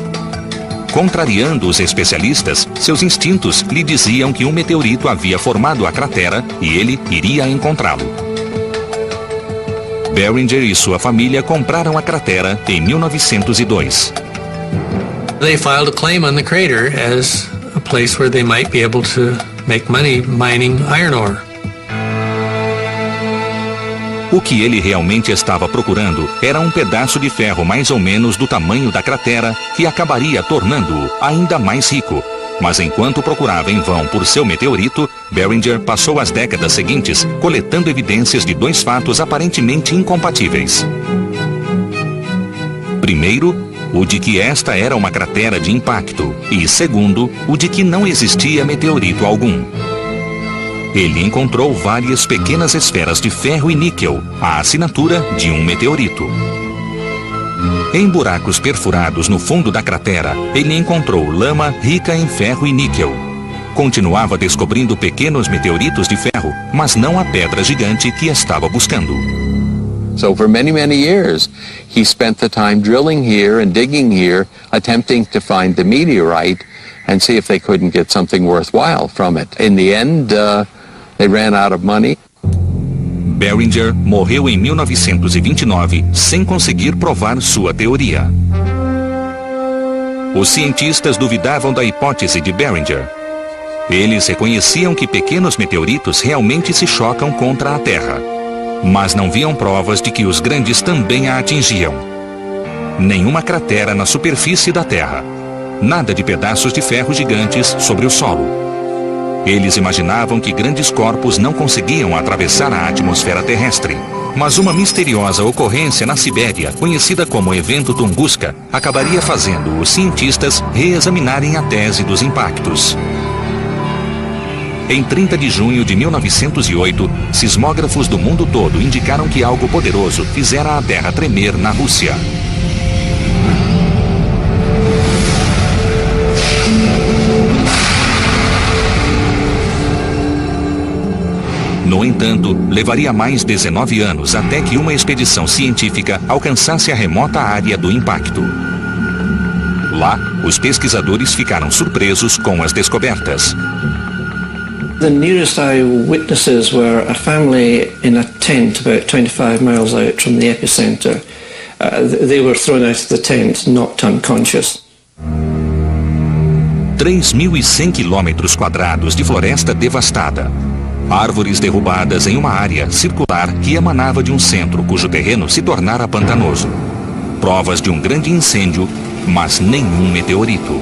Contrariando os especialistas, seus instintos lhe diziam que um meteorito havia formado a cratera e ele iria encontrá-lo. Barringer e sua família compraram a cratera em 1902. They filed a claim on the crater as a place where they might be able to make money mining iron ore. O que ele realmente estava procurando era um pedaço de ferro mais ou menos do tamanho da cratera que acabaria tornando-o ainda mais rico. Mas enquanto procurava em vão por seu meteorito, Barringer passou as décadas seguintes coletando evidências de dois fatos aparentemente incompatíveis. Primeiro, o de que esta era uma cratera de impacto, e segundo, o de que não existia meteorito algum. Ele encontrou várias pequenas esferas de ferro e níquel, a assinatura de um meteorito. Em buracos perfurados no fundo da cratera, ele encontrou lama rica em ferro e níquel. Continuava descobrindo pequenos meteoritos de ferro, mas não a pedra gigante que estava buscando. So for many, many years, he spent the time drilling here and digging here, attempting to find the meteorite and see if they couldn't get something worthwhile from it. In the end, they ran out of money. Barringer morreu em 1929 sem conseguir provar sua teoria. Os cientistas duvidavam da hipótese de Barringer. Eles reconheciam que pequenos meteoritos realmente se chocam contra a Terra, mas não viam provas de que os grandes também a atingiam. Nenhuma cratera na superfície da Terra. Nada de pedaços de ferro gigantes sobre o solo. Eles imaginavam que grandes corpos não conseguiam atravessar a atmosfera terrestre. Mas uma misteriosa ocorrência na Sibéria, conhecida como Evento Tunguska, acabaria fazendo os cientistas reexaminarem a tese dos impactos. Em 30 de junho de 1908, sismógrafos do mundo todo indicaram que algo poderoso fizera a Terra tremer na Rússia. No entanto, levaria mais 19 anos até que uma expedição científica alcançasse a remota área do impacto. Lá, os pesquisadores ficaram surpresos com as descobertas. The nearest eyewitnesses were a family in a tent about 25 miles out from the epicenter. They were thrown out of the tent, knocked unconscious. 3.100 quilômetros quadrados de floresta devastada. Árvores derrubadas em uma área circular que emanava de um centro cujo terreno se tornara pantanoso. Provas de um grande incêndio, mas nenhum meteorito.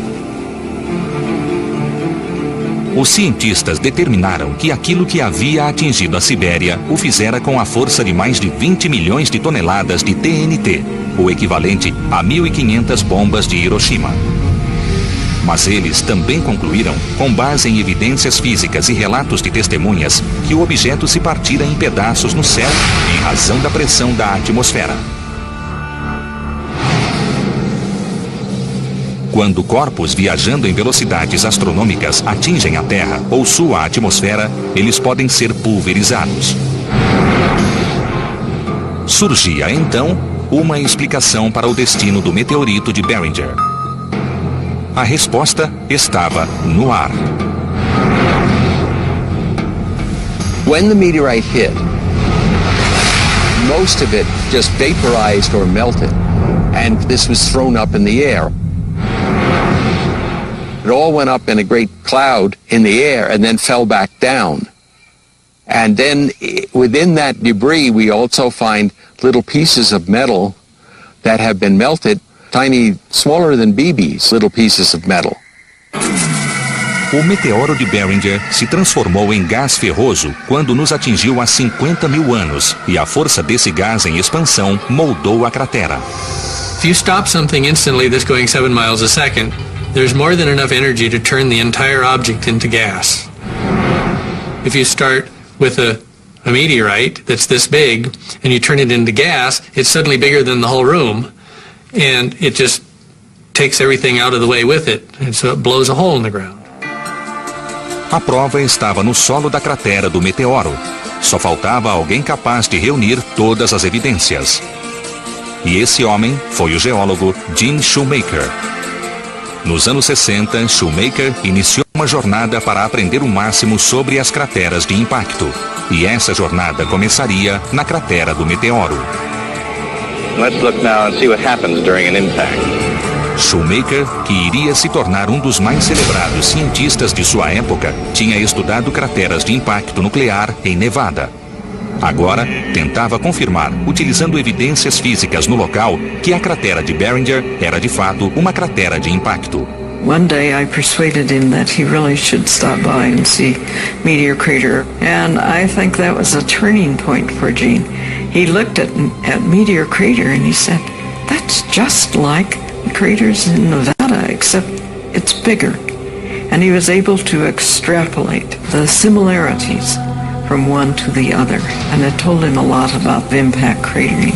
Os cientistas determinaram que aquilo que havia atingido a Sibéria o fizera com a força de mais de 20 milhões de toneladas de TNT, o equivalente a 1.500 bombas de Hiroshima. Mas eles também concluíram, com base em evidências físicas e relatos de testemunhas, que o objeto se partira em pedaços no céu em razão da pressão da atmosfera. Quando corpos viajando em velocidades astronômicas atingem a Terra ou sua atmosfera, eles podem ser pulverizados. Surgia, então, uma explicação para o destino do meteorito de Barringer. A resposta estava no ar. When the meteorite hit, most of it just vaporized or melted, and this was thrown up in the air. It all went up in a great cloud in the air and then fell back down. And then within that debris, we also find little pieces of metal that have been melted, tiny, smaller than BBs, little pieces of metal. O meteoro de Barringer se transformou em gás ferroso quando nos atingiu há 50 mil anos, e a força desse gás em expansão moldou a cratera. If you stop something instantly that's going 7 miles a second, there's more than enough energy to turn the entire object into gas. If you start with a meteorite that's this big and you turn it into gas, it's suddenly bigger than the whole room, and it just takes everything out of the way with it, and so it blows a hole in the ground. A prova estava no solo da cratera do meteoro. Só faltava alguém capaz de reunir todas as evidências. E esse homem foi o geólogo Gene Shoemaker. Nos anos 60, Shoemaker iniciou uma jornada para aprender o máximo sobre as crateras de impacto. E essa jornada começaria na cratera do meteoro. Let's look now and see what happens during an impact. Shoemaker, que iria se tornar um dos mais celebrados cientistas de sua época, tinha estudado crateras de impacto nuclear em Nevada. Agora, tentava confirmar, utilizando evidências físicas no local, que a cratera de Barringer era de fato uma cratera de impacto. One day I persuaded him that he really should stop by and see Meteor Crater, and I think that was a turning point for Gene. He looked at Meteor Crater and he said, "That's just like the craters in Nevada, except it's bigger." And he was able to extrapolate the similarities from one to the other, and it told him a lot about the impact cratering.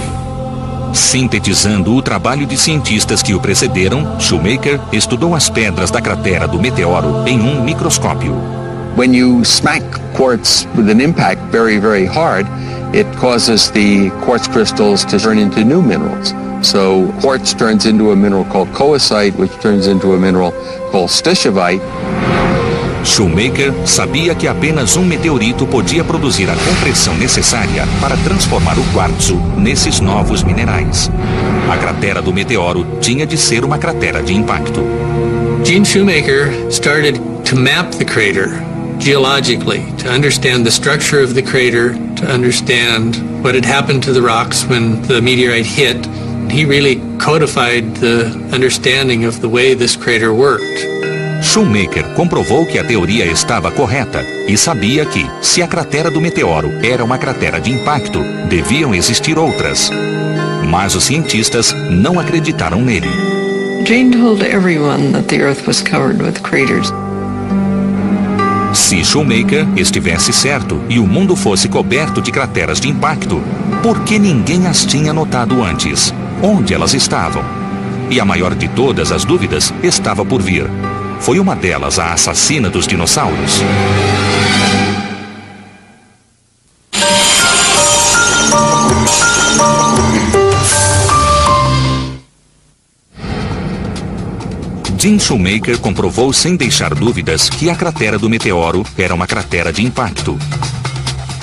Sintetizando o trabalho de cientistas que o precederam, Shoemaker estudou as pedras da cratera do meteoro em um microscópio. When you smack quartz with an impact very, very hard, it causes the quartz crystals to turn into new minerals. So quartz turns into a mineral called coesite, which turns into a mineral called stishovite. Shoemaker sabia que apenas um meteorito podia produzir a compressão necessária para transformar o quartzo nesses novos minerais. A cratera do meteoro tinha de ser uma cratera de impacto. Gene Shoemaker started to map the crater geologically, to understand the structure of the crater, to understand what had happened to the rocks when the meteorite hit. He really codified the understanding of the way this crater worked. Shoemaker comprovou que a teoria estava correta e sabia que, se a cratera do meteoro era uma cratera de impacto, deviam existir outras. Mas os cientistas não acreditaram nele. Gene told everyone that the Earth was covered with craters. Se Shoemaker estivesse certo e o mundo fosse coberto de crateras de impacto, por que ninguém as tinha notado antes? Onde elas estavam? E a maior de todas as dúvidas estava por vir. Foi uma delas a assassina dos dinossauros? Jim Shoemaker comprovou sem deixar dúvidas que a cratera do meteoro era uma cratera de impacto.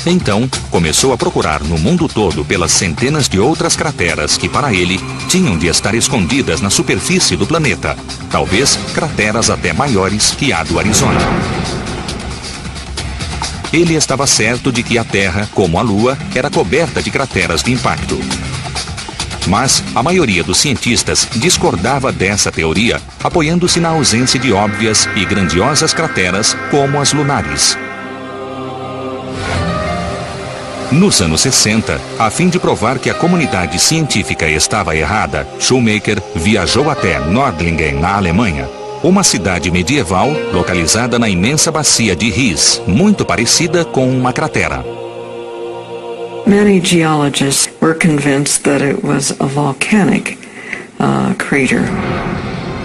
Então, começou a procurar no mundo todo pelas centenas de outras crateras que, para ele, tinham de estar escondidas na superfície do planeta. Talvez crateras até maiores que a do Arizona. Ele estava certo de que a Terra, como a Lua, era coberta de crateras de impacto. Mas a maioria dos cientistas discordava dessa teoria, apoiando-se na ausência de óbvias e grandiosas crateras como as lunares. Nos anos 60, a fim de provar que a comunidade científica estava errada, Shoemaker viajou até Nordlingen, na Alemanha, uma cidade medieval localizada na imensa bacia de Ries, muito parecida com uma cratera. Many geologists were convinced that it was a volcanic crater.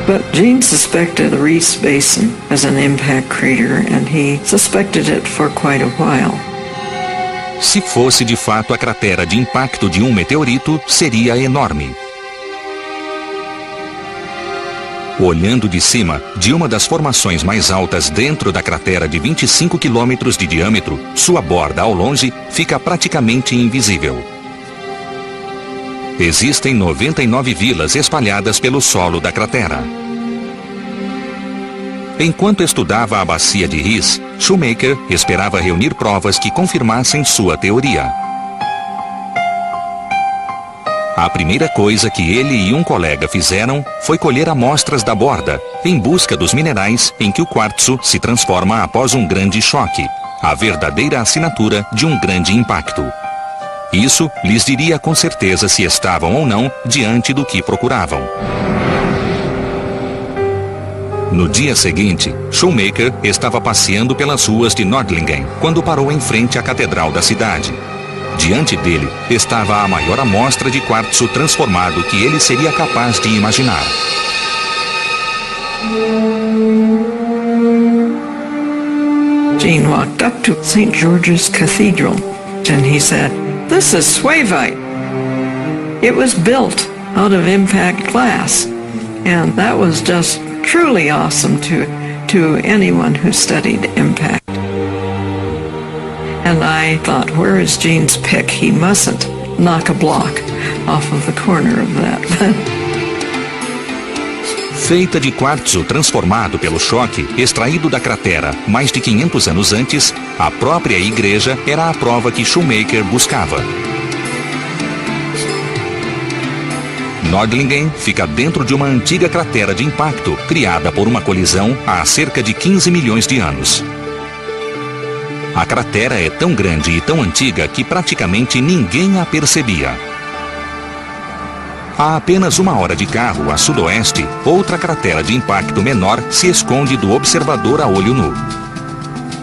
But Gene suspected the Ries Basin as an impact crater, and he suspected it for quite a while. Se fosse de fato a cratera de impacto de um meteorito, seria enorme. Olhando de cima, de uma das formações mais altas dentro da cratera de 25 quilômetros de diâmetro, sua borda ao longe fica praticamente invisível. Existem 99 vilas espalhadas pelo solo da cratera. Enquanto estudava a bacia de Ries, Shoemaker esperava reunir provas que confirmassem sua teoria. A primeira coisa que ele e um colega fizeram foi colher amostras da borda, em busca dos minerais em que o quartzo se transforma após um grande choque, a verdadeira assinatura de um grande impacto. Isso lhes diria com certeza se estavam ou não diante do que procuravam. No dia seguinte, Shoemaker estava passeando pelas ruas de Nordlingen quando parou em frente à catedral da cidade. Diante dele estava a maior amostra de quartzo transformado que ele seria capaz de imaginar. Gene walked up to St. George's Cathedral and he said, "This is Suevite. It was built out of impact glass." And that was just truly awesome to anyone who studied impact. And I thought, where is Gene's pick? He mustn't knock a block off of the corner of that. Feita de quartzo transformado pelo choque, extraído da cratera mais de 500 anos antes, a própria igreja era a prova que Shoemaker buscava. Nordlingen fica dentro de uma antiga cratera de impacto, criada por uma colisão há cerca de 15 milhões de anos. A cratera é tão grande e tão antiga que praticamente ninguém a percebia. A apenas 1 hora de carro a sudoeste, outra cratera de impacto menor se esconde do observador a olho nu.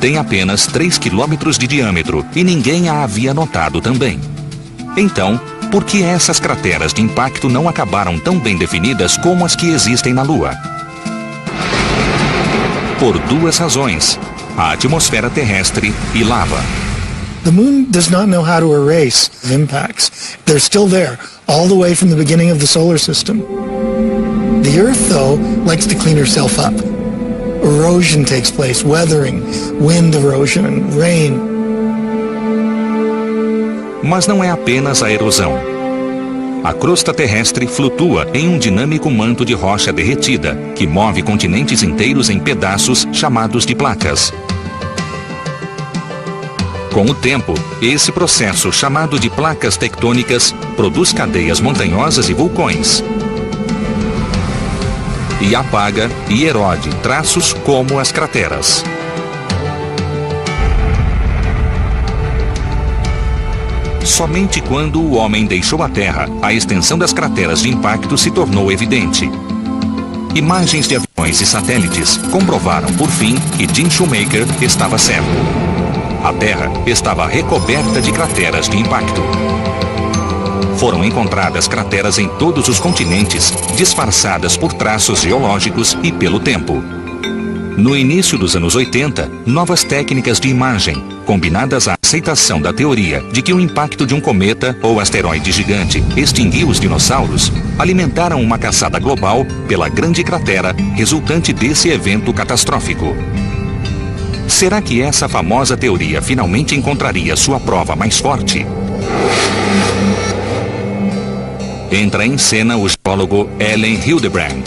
Tem apenas 3 quilômetros de diâmetro e ninguém a havia notado também. Então, por que essas crateras de impacto não acabaram tão bem definidas como as que existem na Lua? Por 2 razões: a atmosfera terrestre e lava. The moon does not know how to erase impacts. They're still there, all the way from the beginning of the solar system. The Earth, though, likes to clean herself up. Erosion takes place, weathering, wind erosion, and rain. Mas não é apenas a erosão. A crosta terrestre flutua em um dinâmico manto de rocha derretida, que move continentes inteiros em pedaços chamados de placas. Com o tempo, esse processo, chamado de placas tectônicas, produz cadeias montanhosas e vulcões. E apaga e erode traços como as crateras. Somente quando o homem deixou a Terra, a extensão das crateras de impacto se tornou evidente. Imagens de aviões e satélites comprovaram, por fim, que Jim Shoemaker estava certo. A Terra estava recoberta de crateras de impacto. Foram encontradas crateras em todos os continentes, disfarçadas por traços geológicos e pelo tempo. No início dos anos 80, novas técnicas de imagem, combinadas à aceitação da teoria de que o impacto de um cometa ou asteroide gigante extinguiu os dinossauros, alimentaram uma caçada global pela grande cratera resultante desse evento catastrófico. Será que essa famosa teoria finalmente encontraria sua prova mais forte? Entra em cena o geólogo Allen Hildebrand.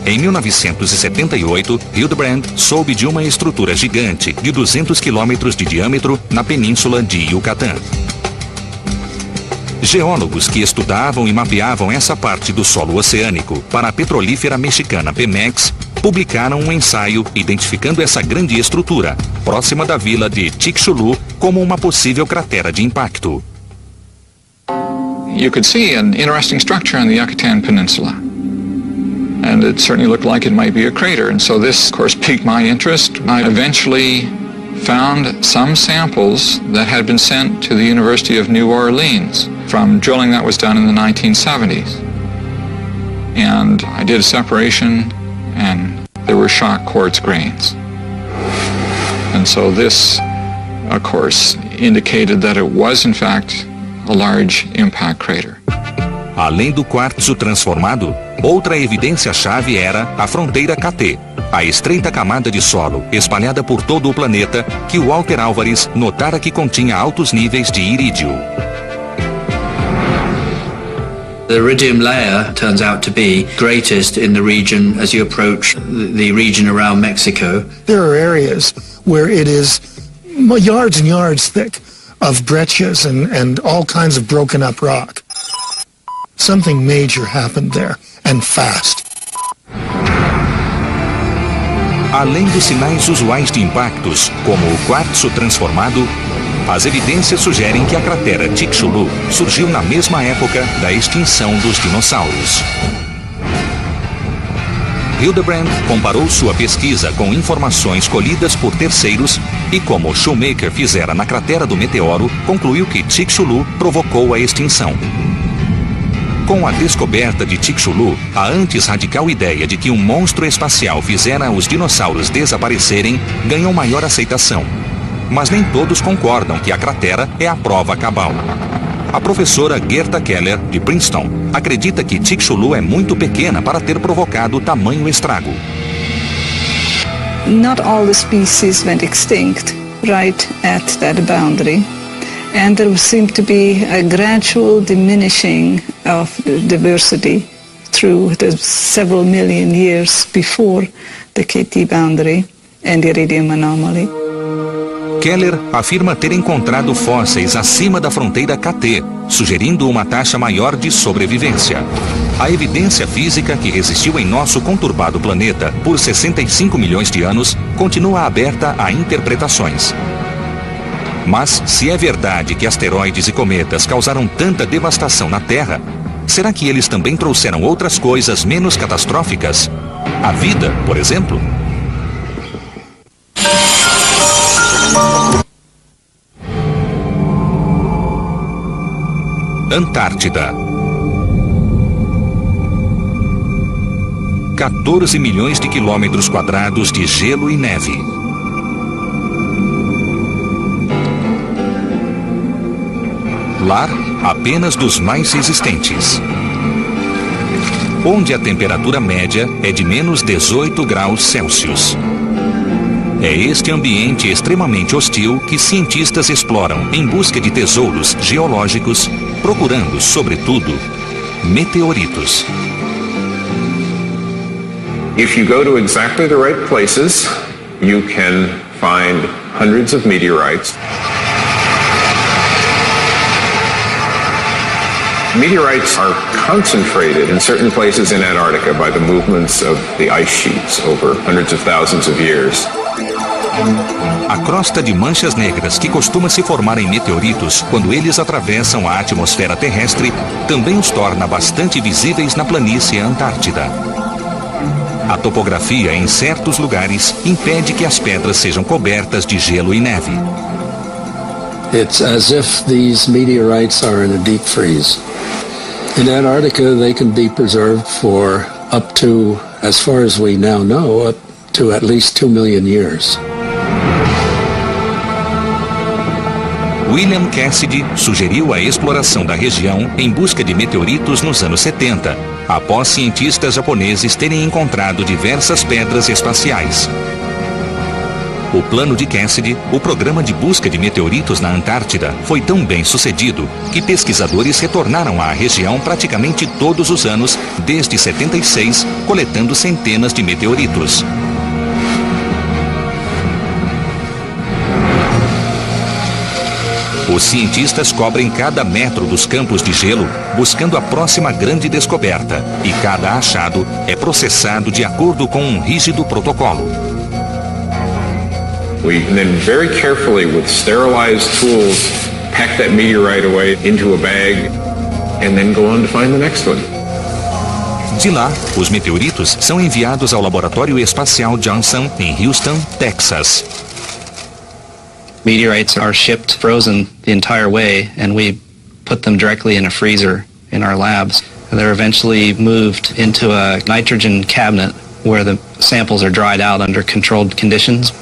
Em 1978, Hildebrand soube de uma estrutura gigante de 200 quilômetros de diâmetro na península de Yucatán. Geólogos que estudavam e mapeavam essa parte do solo oceânico para a petrolífera mexicana Pemex publicaram um ensaio identificando essa grande estrutura, próxima da vila de Chicxulub, como uma possível cratera de impacto. You could see an interesting structure on the Yucatan Peninsula. And it certainly looked like it might be a crater. And so this, of course, piqued my interest. I eventually found some samples that had been sent to the University of New Orleans from drilling that was done in the 1970s. And I did a separation, and there were shock quartz grains. And so this, of course, indicated that it was, in fact, a large impact crater. Além do quartzo transformado, outra evidência-chave era a fronteira KT, a estreita camada de solo espalhada por todo o planeta que Walter Álvares notara que continha altos níveis de irídio. The iridium layer turns out to be greatest in the region as you approach the region around Mexico. There are areas where it is yards and yards thick of breccias and all kinds of broken up rock. Something major happened there, and fast. Além dos sinais usuais de impactos, como o quartzo transformado, as evidências sugerem que a cratera Chicxulub surgiu na mesma época da extinção dos dinossauros. Hildebrand comparou sua pesquisa com informações colhidas por terceiros e, como Shoemaker fizera na cratera do meteoro, concluiu que Chicxulub provocou a extinção. Com a descoberta de Chicxulub, a antes radical ideia de que um monstro espacial fizera os dinossauros desaparecerem ganhou maior aceitação. Mas nem todos concordam que a cratera é a prova cabal. A professora Gerta Keller, de Princeton, acredita que Chicxulub é muito pequena para ter provocado tamanho estrago. Not all the species went extinct right at that boundary. And there seemed to be a gradual diminishing of diversity through the several million years before the KT boundary and the iridium anomaly. Keller afirma ter encontrado fósseis acima da fronteira KT, sugerindo uma taxa maior de sobrevivência. A evidência física que resistiu em nosso conturbado planeta por 65 milhões de anos continua aberta a interpretações. Mas, se é verdade que asteroides e cometas causaram tanta devastação na Terra, será que eles também trouxeram outras coisas menos catastróficas? A vida, por exemplo? Antártida. 14 milhões de quilômetros quadrados de gelo e neve. Lar apenas dos mais resistentes. Onde a temperatura média é de menos 18 graus Celsius. É este ambiente extremamente hostil que cientistas exploram em busca de tesouros geológicos, procurando, sobretudo, meteoritos. If you go to exactly the right places, you can find hundreds of meteorites. Meteorites are concentrated in certain places in Antarctica by the movements of the ice sheets over hundreds of thousands of years. A crosta de manchas negras que costuma se formar em meteoritos quando eles atravessam a atmosfera terrestre também os torna bastante visíveis na planície Antártida. A topografia em certos lugares impede que as pedras sejam cobertas de gelo e neve. It's as if these meteorites are in a deep freeze. In Antarctica, they can be preserved for up to, as far as we now know, up to at least 2 million years. William Cassidy sugeriu a exploração da região em busca de meteoritos nos anos 70, após cientistas japoneses terem encontrado diversas pedras espaciais. O plano de Cassidy, o programa de busca de meteoritos na Antártida, foi tão bem sucedido que pesquisadores retornaram à região praticamente todos os anos, desde 76, coletando centenas de meteoritos. Os cientistas cobrem cada metro dos campos de gelo, buscando a próxima grande descoberta, e cada achado é processado de acordo com um rígido protocolo. We then very carefully, with sterilized tools, pack that meteorite away into a bag and then go on to find the next one. De lá, os meteoritos são enviados ao Laboratório Espacial Johnson, em Houston, Texas. Meteorites are shipped frozen the entire way, and we put them directly in a freezer in our labs. They're eventually moved into a nitrogen cabinet where the samples are dried out under controlled conditions.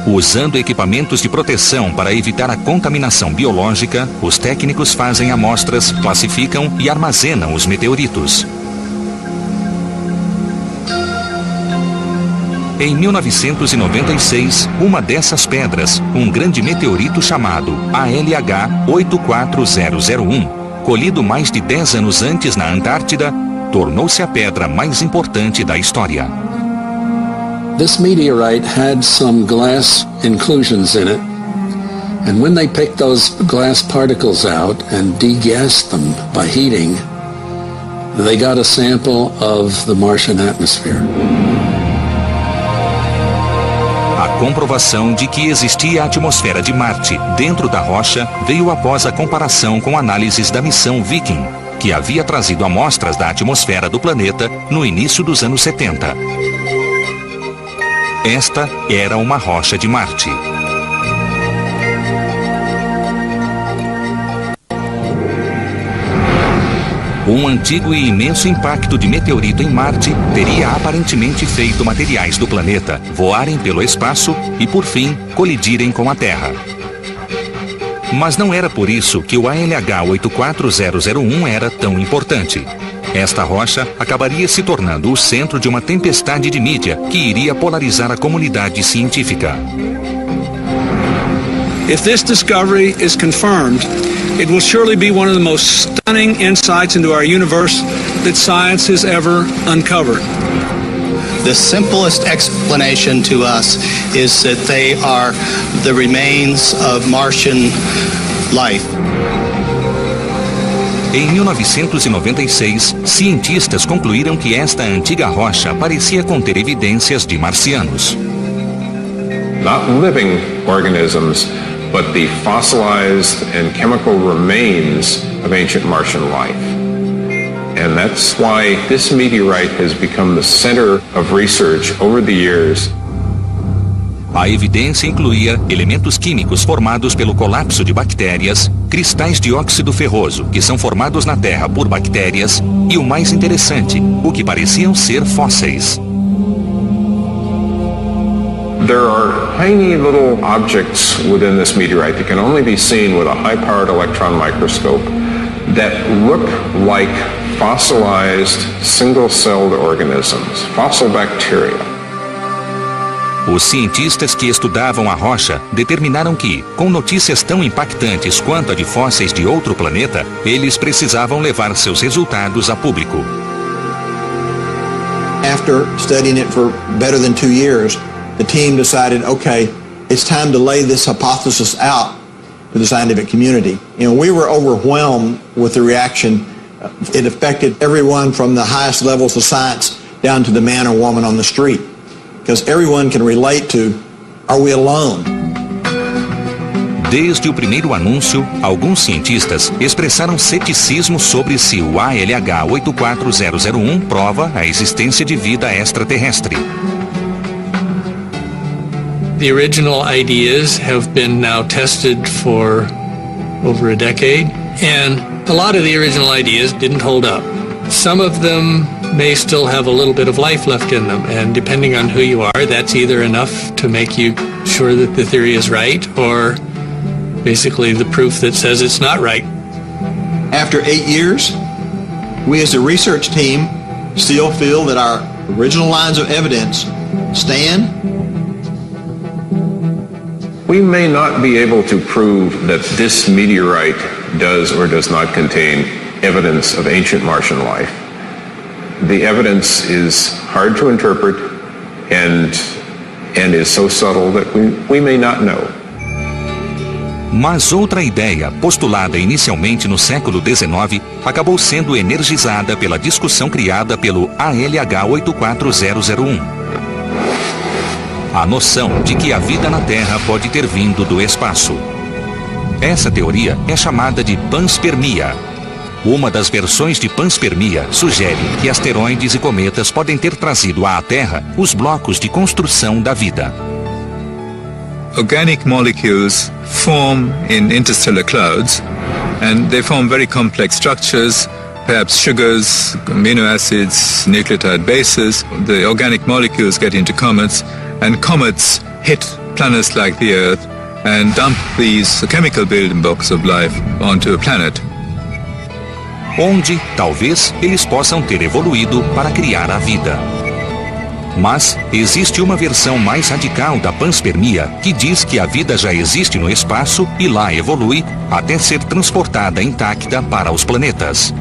Usando equipamentos de proteção para evitar a contaminação biológica, os técnicos fazem amostras, classificam e armazenam os meteoritos. Em 1996, uma dessas pedras, um grande meteorito chamado ALH 84001, colhido mais de 10 anos antes na Antártida, tornou-se a pedra mais importante da história. This meteorite had some glass inclusions in it, and when they picked those glass particles out and degassed them by heating, they got a sample of the Martian atmosphere. A comprovação de que existia a atmosfera de Marte dentro da rocha veio após a comparação com análises da missão Viking, que havia trazido amostras da atmosfera do planeta no início dos anos 70. Esta era uma rocha de Marte. Um antigo e imenso impacto de meteorito em Marte teria aparentemente feito materiais do planeta voarem pelo espaço e, por fim, colidirem com a Terra. Mas não era por isso que o ALH 84001 era tão importante. Esta rocha acabaria se tornando o centro de uma tempestade de mídia que iria polarizar a comunidade científica. If this discovery is confirmed, it will surely be one of the most stunning insights into our universe that science has ever uncovered. The simplest explanation to us is that they are the remains of Martian life. Em 1996, cientistas concluíram que esta antiga rocha parecia conter evidências de marcianos. Not living organisms, but the fossilized and chemical remains of ancient Martian life. And that's why this meteorite has become the center of research over the years. A evidência incluía elementos químicos formados pelo colapso de bactérias, cristais de óxido ferroso que são formados na Terra por bactérias e, o mais interessante, o que pareciam ser fósseis. There are tiny little objects within this meteorite that can only be seen with a high-powered electron microscope that look like fossilized single-celled organisms, fossil bacteria. Os cientistas que estudavam a rocha determinaram que, com notícias tão impactantes quanto a de fósseis de outro planeta, eles precisavam levar seus resultados a público. After studying it for better than 2 years, the team decided, okay, it's time to lay this hypothesis out to the scientific community. You know, we were overwhelmed with the reaction. It affected everyone from the highest levels of science down to the man or woman on the street. Because everyone can relate to, are we alone? Desde o primeiro anúncio, alguns cientistas expressaram ceticismo sobre se o ALH 84001 prova a existência de vida extraterrestre. The original ideas have been now tested for over a decade, and a lot of the original ideas didn't hold up. Some of them may still have a little bit of life left in them, and depending on who you are, that's either enough to make you sure that the theory is right, or basically the proof that says it's not right. After 8 years, we as a research team still feel that our original lines of evidence stand. We may not be able to prove that this meteorite does or does not contain evidence of ancient Martian life. The evidence is hard to interpret and is so subtle that we may not know. Mas outra ideia, postulada inicialmente no século XIX, acabou sendo energizada pela discussão criada pelo ALH 84001. A noção de que a vida na Terra pode ter vindo do espaço. Essa teoria é chamada de panspermia. Uma das versões de panspermia sugere que asteroides e cometas podem ter trazido à Terra os blocos de construção da vida. Organic molecules form in interstellar clouds, and they form very complex structures, perhaps sugars, amino acids, nucleotide bases. The organic molecules get into comets, and comets hit planets like the Earth and dump these chemical building blocks of life onto a planet. Onde, talvez, eles possam ter evoluído para criar a vida. Mas existe uma versão mais radical da panspermia que diz que a vida já existe no espaço e lá evolui até ser transportada intacta para os planetas.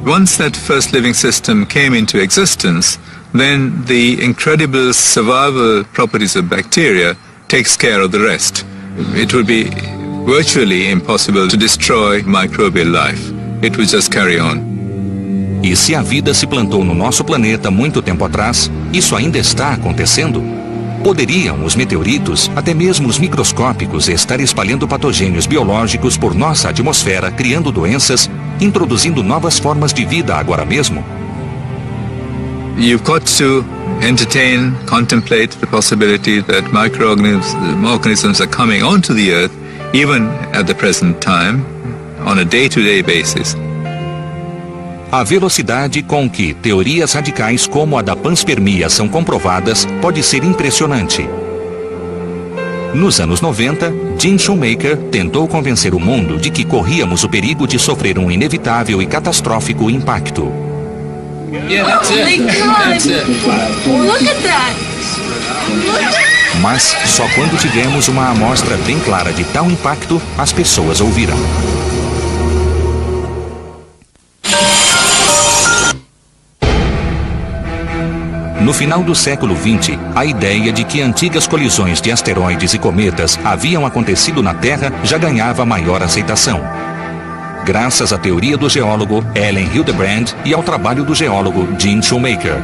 Once that first living system came into existence, then the incredible survival properties of bacteria takes care of the rest. It would be virtually impossible to destroy microbial life. It would just carry on. E se a vida se plantou no nosso planeta muito tempo atrás, isso ainda está acontecendo? Poderiam os meteoritos, até mesmo os microscópicos, estar espalhando patogênios biológicos por nossa atmosfera, criando doenças, introduzindo novas formas de vida agora mesmo? You've got to entertain, contemplate the possibility that microorganisms are coming onto the Earth, even at the present time, on a day-to-day basis. A velocidade com que teorias radicais como a da panspermia são comprovadas pode ser impressionante. Nos anos 90, Gene Shoemaker tentou convencer o mundo de que corríamos o perigo de sofrer um inevitável e catastrófico impacto. Yeah, that's it. Oh my God! That's it. Look at that! Mas só quando tivemos uma amostra bem clara de tal impacto, as pessoas ouviram. No final do século XX, a ideia de que antigas colisões de asteroides e cometas haviam acontecido na Terra já ganhava maior aceitação. Graças à teoria do geólogo Ellen Hildebrand e ao trabalho do geólogo Gene Shoemaker.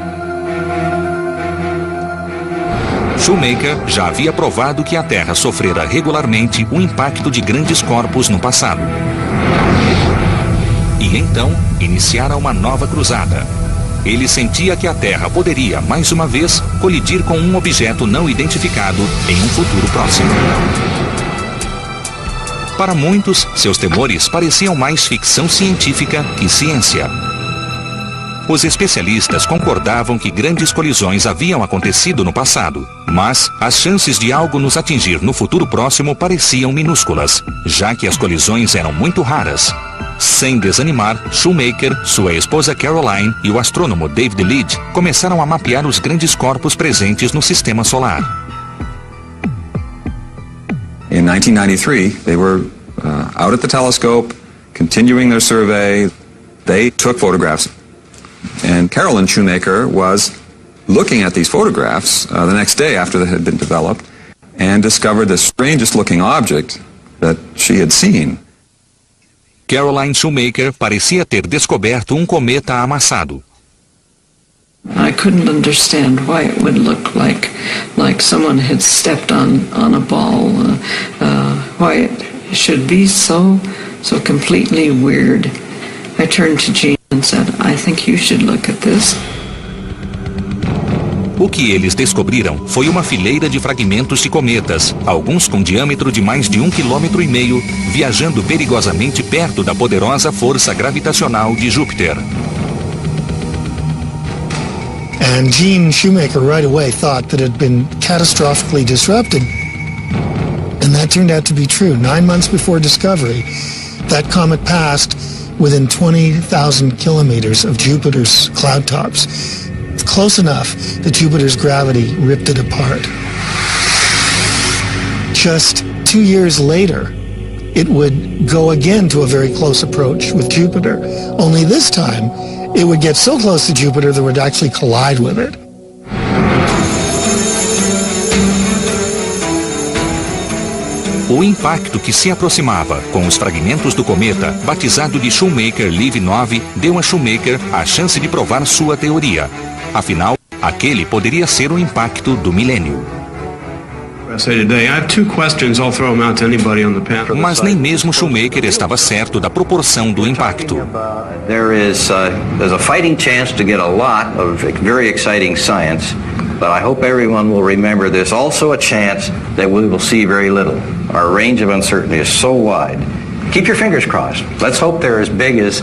Shoemaker já havia provado que a Terra sofrera regularmente o impacto de grandes corpos no passado. E então, iniciara uma nova cruzada. Ele sentia que a Terra poderia, mais uma vez, colidir com um objeto não identificado em um futuro próximo. Para muitos, seus temores pareciam mais ficção científica que ciência. Os especialistas concordavam que grandes colisões haviam acontecido no passado, mas as chances de algo nos atingir no futuro próximo pareciam minúsculas, já que as colisões eram muito raras. Sem desanimar, Shoemaker, sua esposa Caroline e o astrônomo David Lead começaram a mapear os grandes corpos presentes no sistema solar. In 1993, they were out at the telescope, continuing their survey. They took photographs. And Caroline Shoemaker was looking at these photographs the next day after they had been developed and discovered the strangest looking object that she had seen. Caroline Shoemaker parecia ter descoberto um cometa amassado. I couldn't understand why it would look like someone had stepped on a ball. Why it should be so completely weird. I turned to Gene and said, I think you should look at this. O que eles descobriram foi uma fileira de fragmentos de cometas, alguns com diâmetro de mais de 1,5 km, viajando perigosamente perto da poderosa força gravitacional de Júpiter. And Gene Shoemaker right away thought that it had been catastrophically disrupted. And that turned out to be true. 9 months before discovery, that comet passed within 20,000 kilometers of Jupiter's cloud tops. Close enough that Jupiter's gravity ripped it apart. Just 2 years later, it would go again to a very close approach with Jupiter. Only this time, it would get so close to Jupiter that it would actually collide with it. O impacto que se aproximava com os fragmentos do cometa, batizado de Shoemaker-Levy 9, deu a Shoemaker a chance de provar sua teoria. Afinal, aquele poderia ser o impacto do milênio. Mas nem mesmo Shoemaker estava certo da proporção do impacto. There's a fighting chance to get a lot of very exciting science, but I hope everyone will remember there's also a chance that we will see very little. Our range of uncertainty is so wide. Keep your fingers crossed. Let's hope they're as big as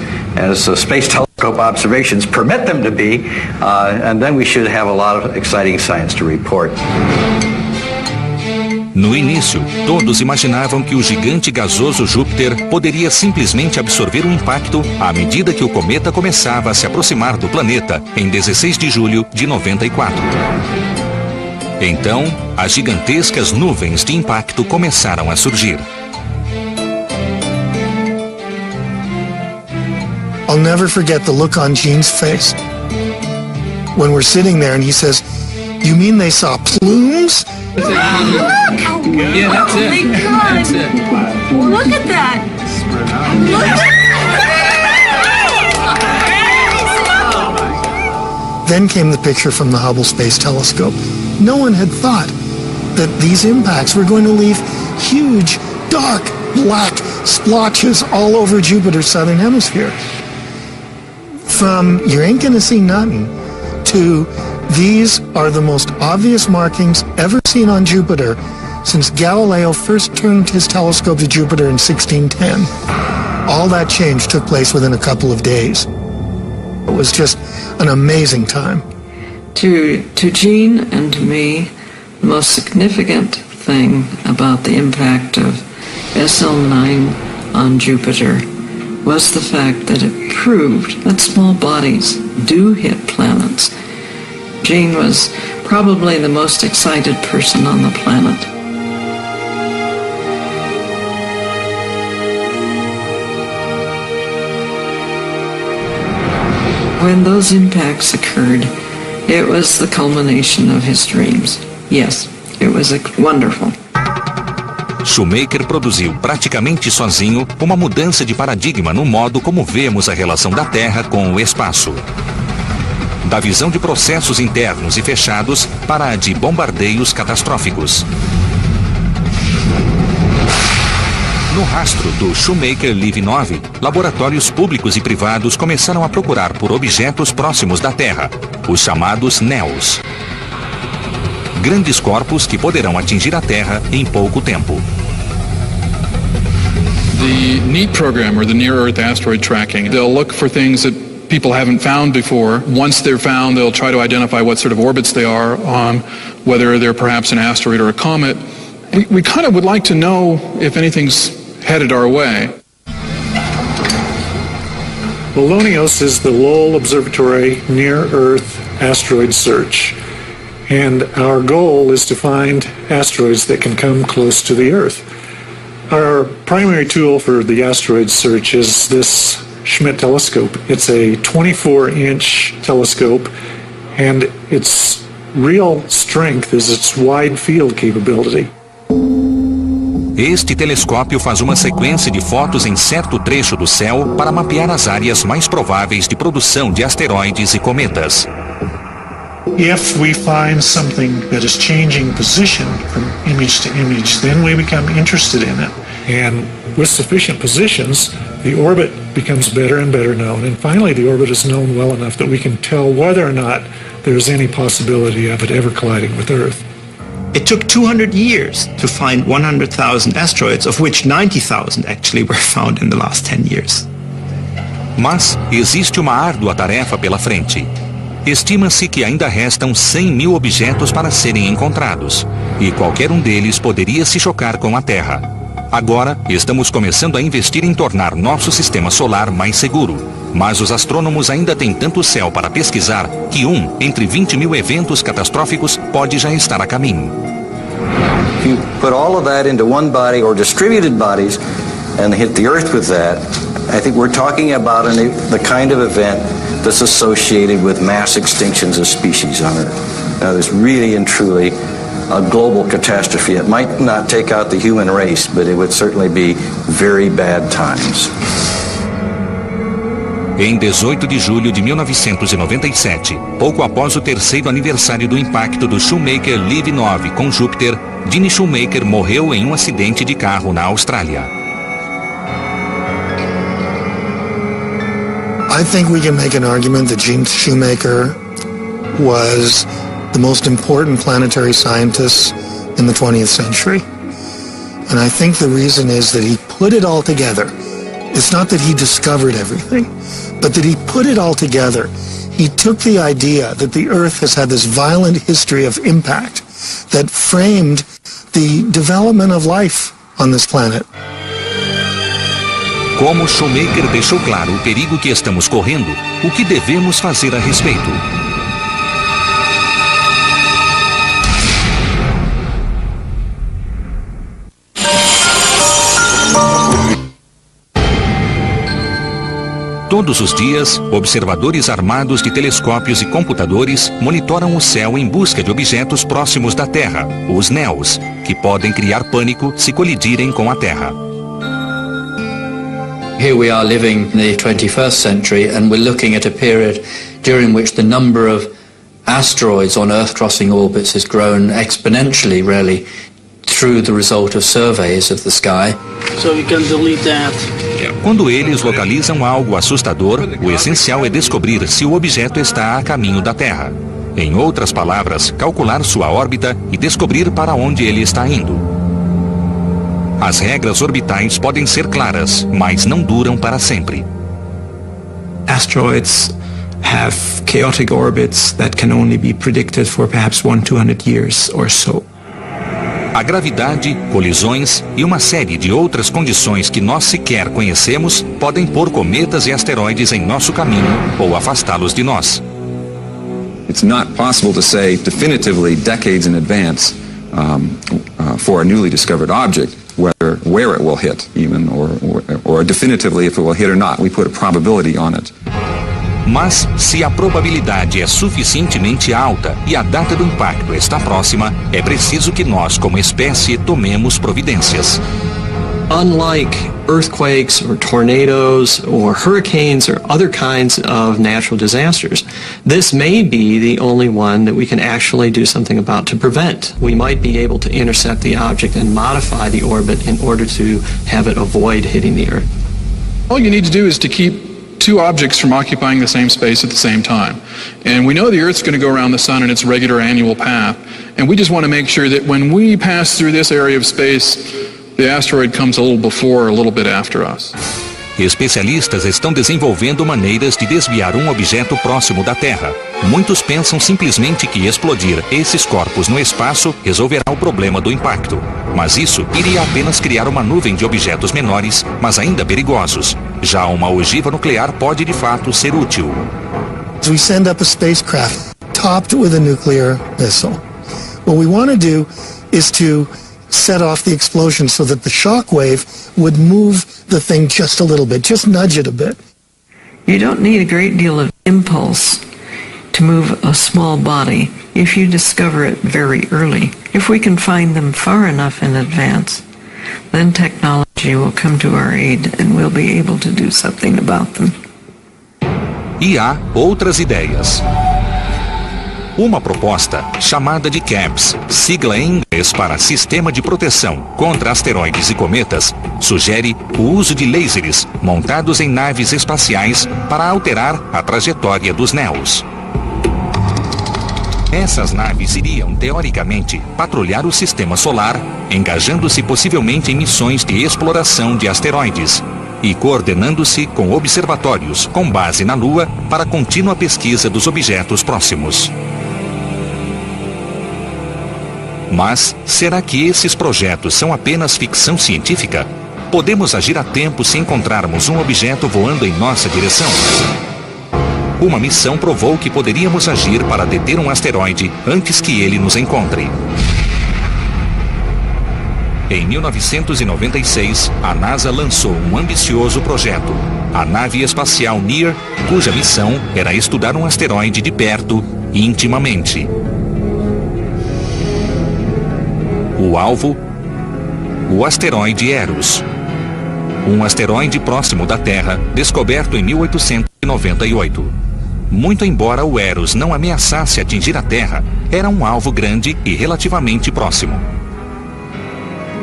space telescope observations permit them to be, and then we should have a lot of exciting science to report. No início, todos imaginavam que o gigante gasoso Júpiter poderia simplesmente absorver o impacto à medida que o cometa começava a se aproximar do planeta em 16 de julho de 94. Então, as gigantescas nuvens de impacto começaram a surgir. I'll never forget the look on Gene's face when we're sitting there and he says, "You mean they saw plumes?" Look! Yeah, that's it. Oh my God! That's it. Look at that! Look at Then came the picture from the Hubble Space Telescope. No one had thought that these impacts were going to leave huge, dark, black splotches all over Jupiter's southern hemisphere. From you ain't gonna see nothing to these are the most obvious markings ever seen on Jupiter since Galileo first turned his telescope to Jupiter in 1610. All that change took place within a couple of days. It was just an amazing time. To Gene and to me, the most significant thing about the impact of SL9 on Jupiter was the fact that it proved that small bodies do hit planets. Gene was probably the most excited person on the planet. When those impacts occurred, it was the culmination of his dreams. Yes, it was wonderful. Shoemaker produziu praticamente sozinho uma mudança de paradigma no modo como vemos a relação da Terra com o espaço. Da visão de processos internos e fechados para a de bombardeios catastróficos. No rastro do Shoemaker-Levy 9, laboratórios públicos e privados começaram a procurar por objetos próximos da Terra, os chamados NEOs. Grandes corpos que poderão atingir a Terra em pouco tempo. The NEAT program, or the Near Earth Asteroid Tracking, they'll look for things that people haven't found before. Once they're found, they'll try to identify what sort of orbits they are on, whether they're perhaps an asteroid or a comet. We kind of would like to know if anything's headed our way. Ballonios is the Lowell Observatory Near Earth Asteroid Search. And our goal is to find asteroids that can come close to the Earth. Our primary tool for the asteroid search is this Schmidt telescope. It's a 24-inch telescope, and its real strength is its wide field capability. Este telescópio faz uma sequência de fotos em certo trecho do céu para mapear as áreas mais prováveis de produção de asteroides e cometas. If we find something that is changing position from image to image, then we become interested in it. And with sufficient positions, the orbit becomes better and better known. And finally, the orbit is known well enough that we can tell whether or not there's any possibility of it ever colliding with Earth. It took 200 years to find 100,000 asteroids, of which 90,000 actually were found in the last 10 years. Mas existe uma árdua tarefa pela frente. Estima-se que ainda restam 100 mil objetos para serem encontrados, e qualquer um deles poderia se chocar com a Terra. Agora, estamos começando a investir em tornar nosso sistema solar mais seguro. Mas os astrônomos ainda têm tanto céu para pesquisar que entre 20 mil eventos catastróficos pode já estar a caminho. If you put all of that into one body or distributed bodies and hit the Earth with that, I think we're talking about the kind of event that's associated with mass extinctions of species on Earth. Now, there's really and truly a global catastrophe. It might not take out the human race, but it would certainly be very bad times. Em 18 de julho de 1997, pouco após o terceiro aniversário do impacto do Shoemaker LIV-9 com Júpiter, Gene Shoemaker morreu em um acidente de carro na Austrália. I think we can make an argument that Gene Shoemaker was the most important planetary scientist in the 20th century. And I think the reason is that he put it all together. It's not that he discovered everything, but that he put it all together. He took the idea that the Earth has had this violent history of impact that framed the development of life on this planet. Como Shoemaker deixou claro o perigo que estamos correndo, o que devemos fazer a respeito? Todos os dias, observadores armados de telescópios e computadores monitoram o céu em busca de objetos próximos da Terra, os NEOs, que podem criar pânico se colidirem com a Terra. Here we are living in the 21st century, and we're looking at a period during which the number of asteroids on Earth-crossing orbits has grown exponentially, really, through the result of surveys of the sky. So you can delete that. Quando eles localizam algo assustador, o essencial é descobrir se o objeto está a caminho da Terra. Em outras palavras, calcular sua órbita e descobrir para onde ele está indo. As regras orbitais podem ser claras, mas não duram para sempre. Asteroids have chaotic orbits that can only be predicted for perhaps 100-200 years or so. A gravidade, colisões e uma série de outras condições que nós sequer conhecemos podem pôr cometas e asteroides em nosso caminho ou afastá-los de nós. It's not possible to say definitively decades in advance for a newly discovered object where it will hit even or definitively if it will hit or not. We put a probability on it. Mas, se a probabilidade é suficientemente alta e a data do impacto está próxima, é preciso que nós, como espécie, tomemos providências. Unlike earthquakes or tornadoes or hurricanes or other kinds of natural disasters, this may be the only one that we can actually do something about to prevent. We might be able to intercept the object and modify the orbit in order to have it avoid hitting the Earth. All you need to do is to keep two objects from occupying the same space at the same time. And we know the Earth's going to go around the sun in its regular annual path, and we just want to make sure that when we pass through this area of space, the asteroid comes a little before or a little bit after us. Especialistas estão desenvolvendo maneiras de desviar um objeto próximo da Terra. Muitos pensam simplesmente que explodir esses corpos no espaço resolverá o problema do impacto. Mas isso iria apenas criar uma nuvem de objetos menores, mas ainda perigosos. Já uma ogiva nuclear pode de fato ser útil. We send up a spacecraft topped with a nuclear missile. What we want to do is to set off the explosion so that the shock wave would move the thing just a little bit, just nudge it a bit. You don't need a great deal of impulse to move a small body if you discover it very early. If we can find them far enough in advance, then technology will come to our aid and we'll be able to do something about them. E há outras ideias. Uma proposta, chamada de CAPS, sigla em inglês para Sistema de Proteção contra Asteroides e Cometas, sugere o uso de lasers montados em naves espaciais para alterar a trajetória dos NEOs. Essas naves iriam, teoricamente, patrulhar o sistema solar, engajando-se possivelmente em missões de exploração de asteroides e coordenando-se com observatórios com base na Lua para a contínua pesquisa dos objetos próximos. Mas, será que esses projetos são apenas ficção científica? Podemos agir a tempo se encontrarmos um objeto voando em nossa direção? Uma missão provou que poderíamos agir para deter um asteroide antes que ele nos encontre. Em 1996, a NASA lançou um ambicioso projeto, a nave espacial NEAR, cuja missão era estudar um asteroide de perto, intimamente. O alvo? O asteroide Eros. Um asteroide próximo da Terra, descoberto em 1898. Muito embora o Eros não ameaçasse atingir a Terra, era um alvo grande e relativamente próximo.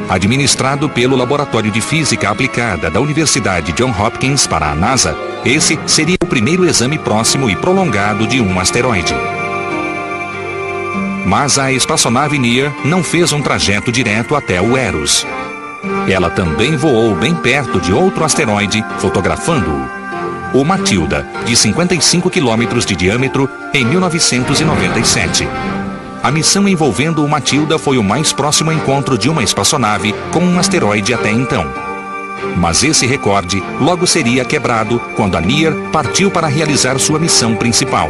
Administrado pelo Laboratório de Física Aplicada da Universidade Johns Hopkins para a NASA, esse seria o primeiro exame próximo e prolongado de um asteroide. Mas a espaçonave NEAR não fez um trajeto direto até o Eros. Ela também voou bem perto de outro asteroide, fotografando-o. O Matilda, de 55 quilômetros de diâmetro, em 1997. A missão envolvendo o Matilda foi o mais próximo encontro de uma espaçonave com um asteroide até então. Mas esse recorde logo seria quebrado quando a NEAR partiu para realizar sua missão principal.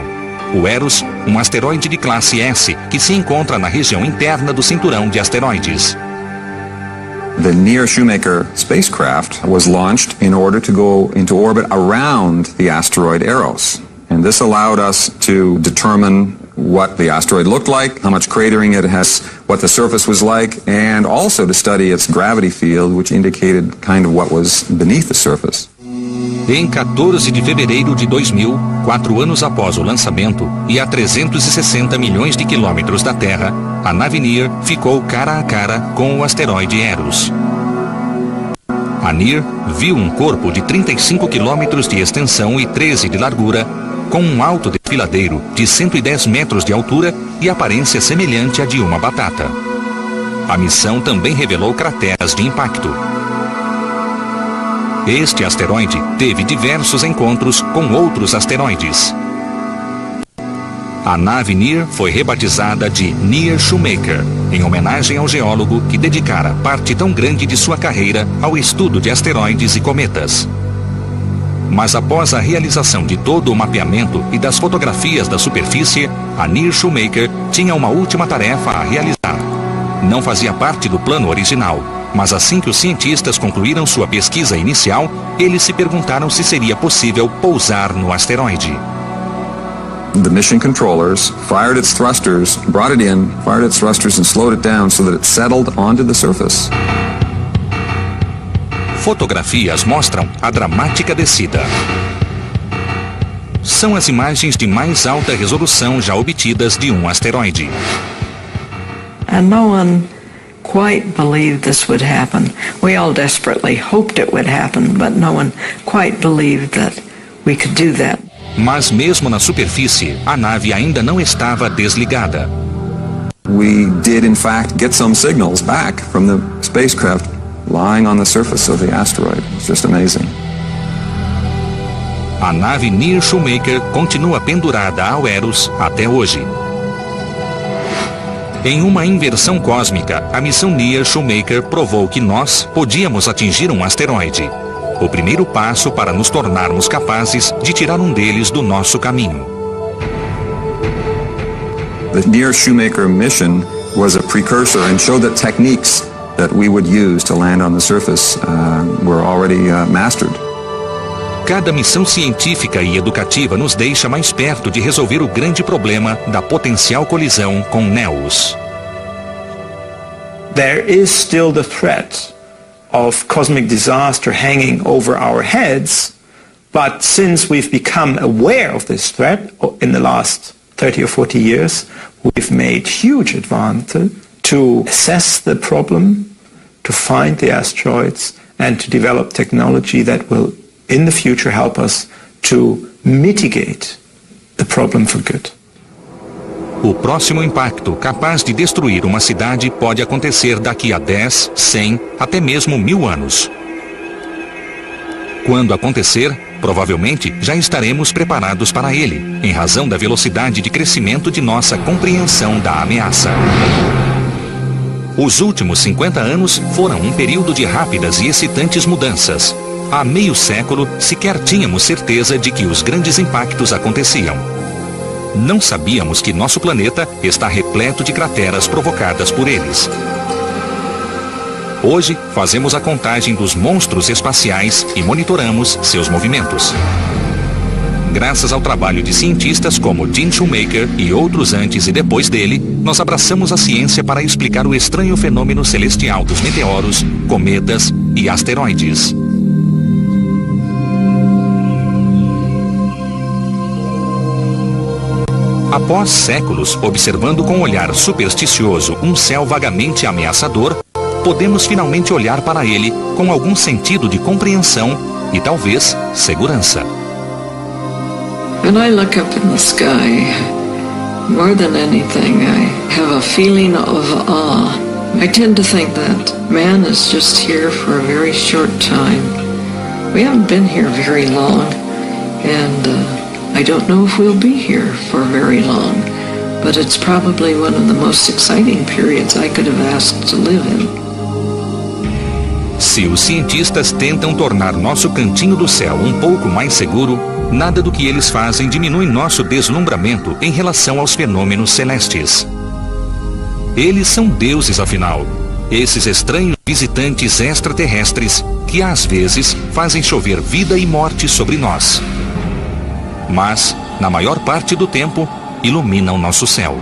O Eros, um asteroide de classe S que se encontra na região interna do cinturão de asteroides. The NEAR-Shoemaker spacecraft was launched in order to go into orbit around the asteroid Eros. And this allowed us to determine what the asteroid looked like, how much cratering it has, what the surface was like, and also to study its gravity field, which indicated kind of what was beneath the surface. Em 14 de fevereiro de 2000, 4 anos após o lançamento e a 360 milhões de quilômetros da Terra, a nave NEAR ficou cara a cara com o asteroide Eros. A NEAR viu um corpo de 35 quilômetros de extensão e 13 de largura, com um alto desfiladeiro de 110 metros de altura e aparência semelhante à de uma batata. A missão também revelou crateras de impacto. Este asteroide teve diversos encontros com outros asteroides. A nave NEAR foi rebatizada de NEAR-Shoemaker, em homenagem ao geólogo que dedicara parte tão grande de sua carreira ao estudo de asteroides e cometas. Mas após a realização de todo o mapeamento e das fotografias da superfície, a NEAR-Shoemaker tinha uma última tarefa a realizar. Não fazia parte do plano original, mas assim que os cientistas concluíram sua pesquisa inicial, eles se perguntaram se seria possível pousar no asteroide. The mission controllers fired its thrusters, brought it in, fired its thrusters and slowed it down so that it settled onto the surface. Fotografias mostram a dramática descida. São as imagens de mais alta resolução já obtidas de um asteroide. And no one quite believed this would happen. We all desperately hoped it would happen, but no one quite believed that we could do that. Mas mesmo na superfície, a nave ainda não estava desligada. We did in fact get some signals back from the spacecraft lying on the surface of the asteroid. It's just amazing. A nave NEAR-Shoemaker continua pendurada ao Eros até hoje. Em uma inversão cósmica, a missão NEAR-Shoemaker provou que nós podíamos atingir um asteroide. O primeiro passo para nos tornarmos capazes de tirar um deles do nosso caminho. The NEAR-Shoemaker mission was a precursor and showed that techniques that we would use to land on the surface were already mastered. Cada missão científica e educativa nos deixa mais perto de resolver o grande problema da potencial colisão com Neos. There is still the threat of cosmic disaster hanging over our heads, but since we've become aware of this threat in the last 30 or 40 years, we've made huge advances to assess the problem, to find the asteroids, and to develop technology that will in the future help us to mitigate the problem for good. O próximo impacto capaz de destruir uma cidade pode acontecer daqui a 10, 100, até mesmo 1000 anos. Quando acontecer, provavelmente já estaremos preparados para ele, em razão da velocidade de crescimento de nossa compreensão da ameaça. Os últimos 50 anos foram um período de rápidas e excitantes mudanças. Há meio século, sequer tínhamos certeza de que os grandes impactos aconteciam. Não sabíamos que nosso planeta está repleto de crateras provocadas por eles. Hoje, fazemos a contagem dos monstros espaciais e monitoramos seus movimentos. Graças ao trabalho de cientistas como Jim Shoemaker e outros antes e depois dele, nós abraçamos a ciência para explicar o estranho fenômeno celestial dos meteoros, cometas e asteroides. Após séculos observando com um olhar supersticioso um céu vagamente ameaçador, podemos finalmente olhar para ele com algum sentido de compreensão e talvez segurança. When I look up in the sky, more than anything, I have a feeling of awe. I tend to think that man is just here for a very short time. We haven't been here very long, and I don't know if we'll be here for very long, but it's probably one of the most exciting periods I could have asked to live in. Se os cientistas tentam tornar nosso cantinho do céu um pouco mais seguro, nada do que eles fazem diminui nosso deslumbramento em relação aos fenômenos celestes. Eles são deuses, afinal. Esses estranhos visitantes extraterrestres que às vezes fazem chover vida e morte sobre nós. Mas, na maior parte do tempo, iluminam nosso céu.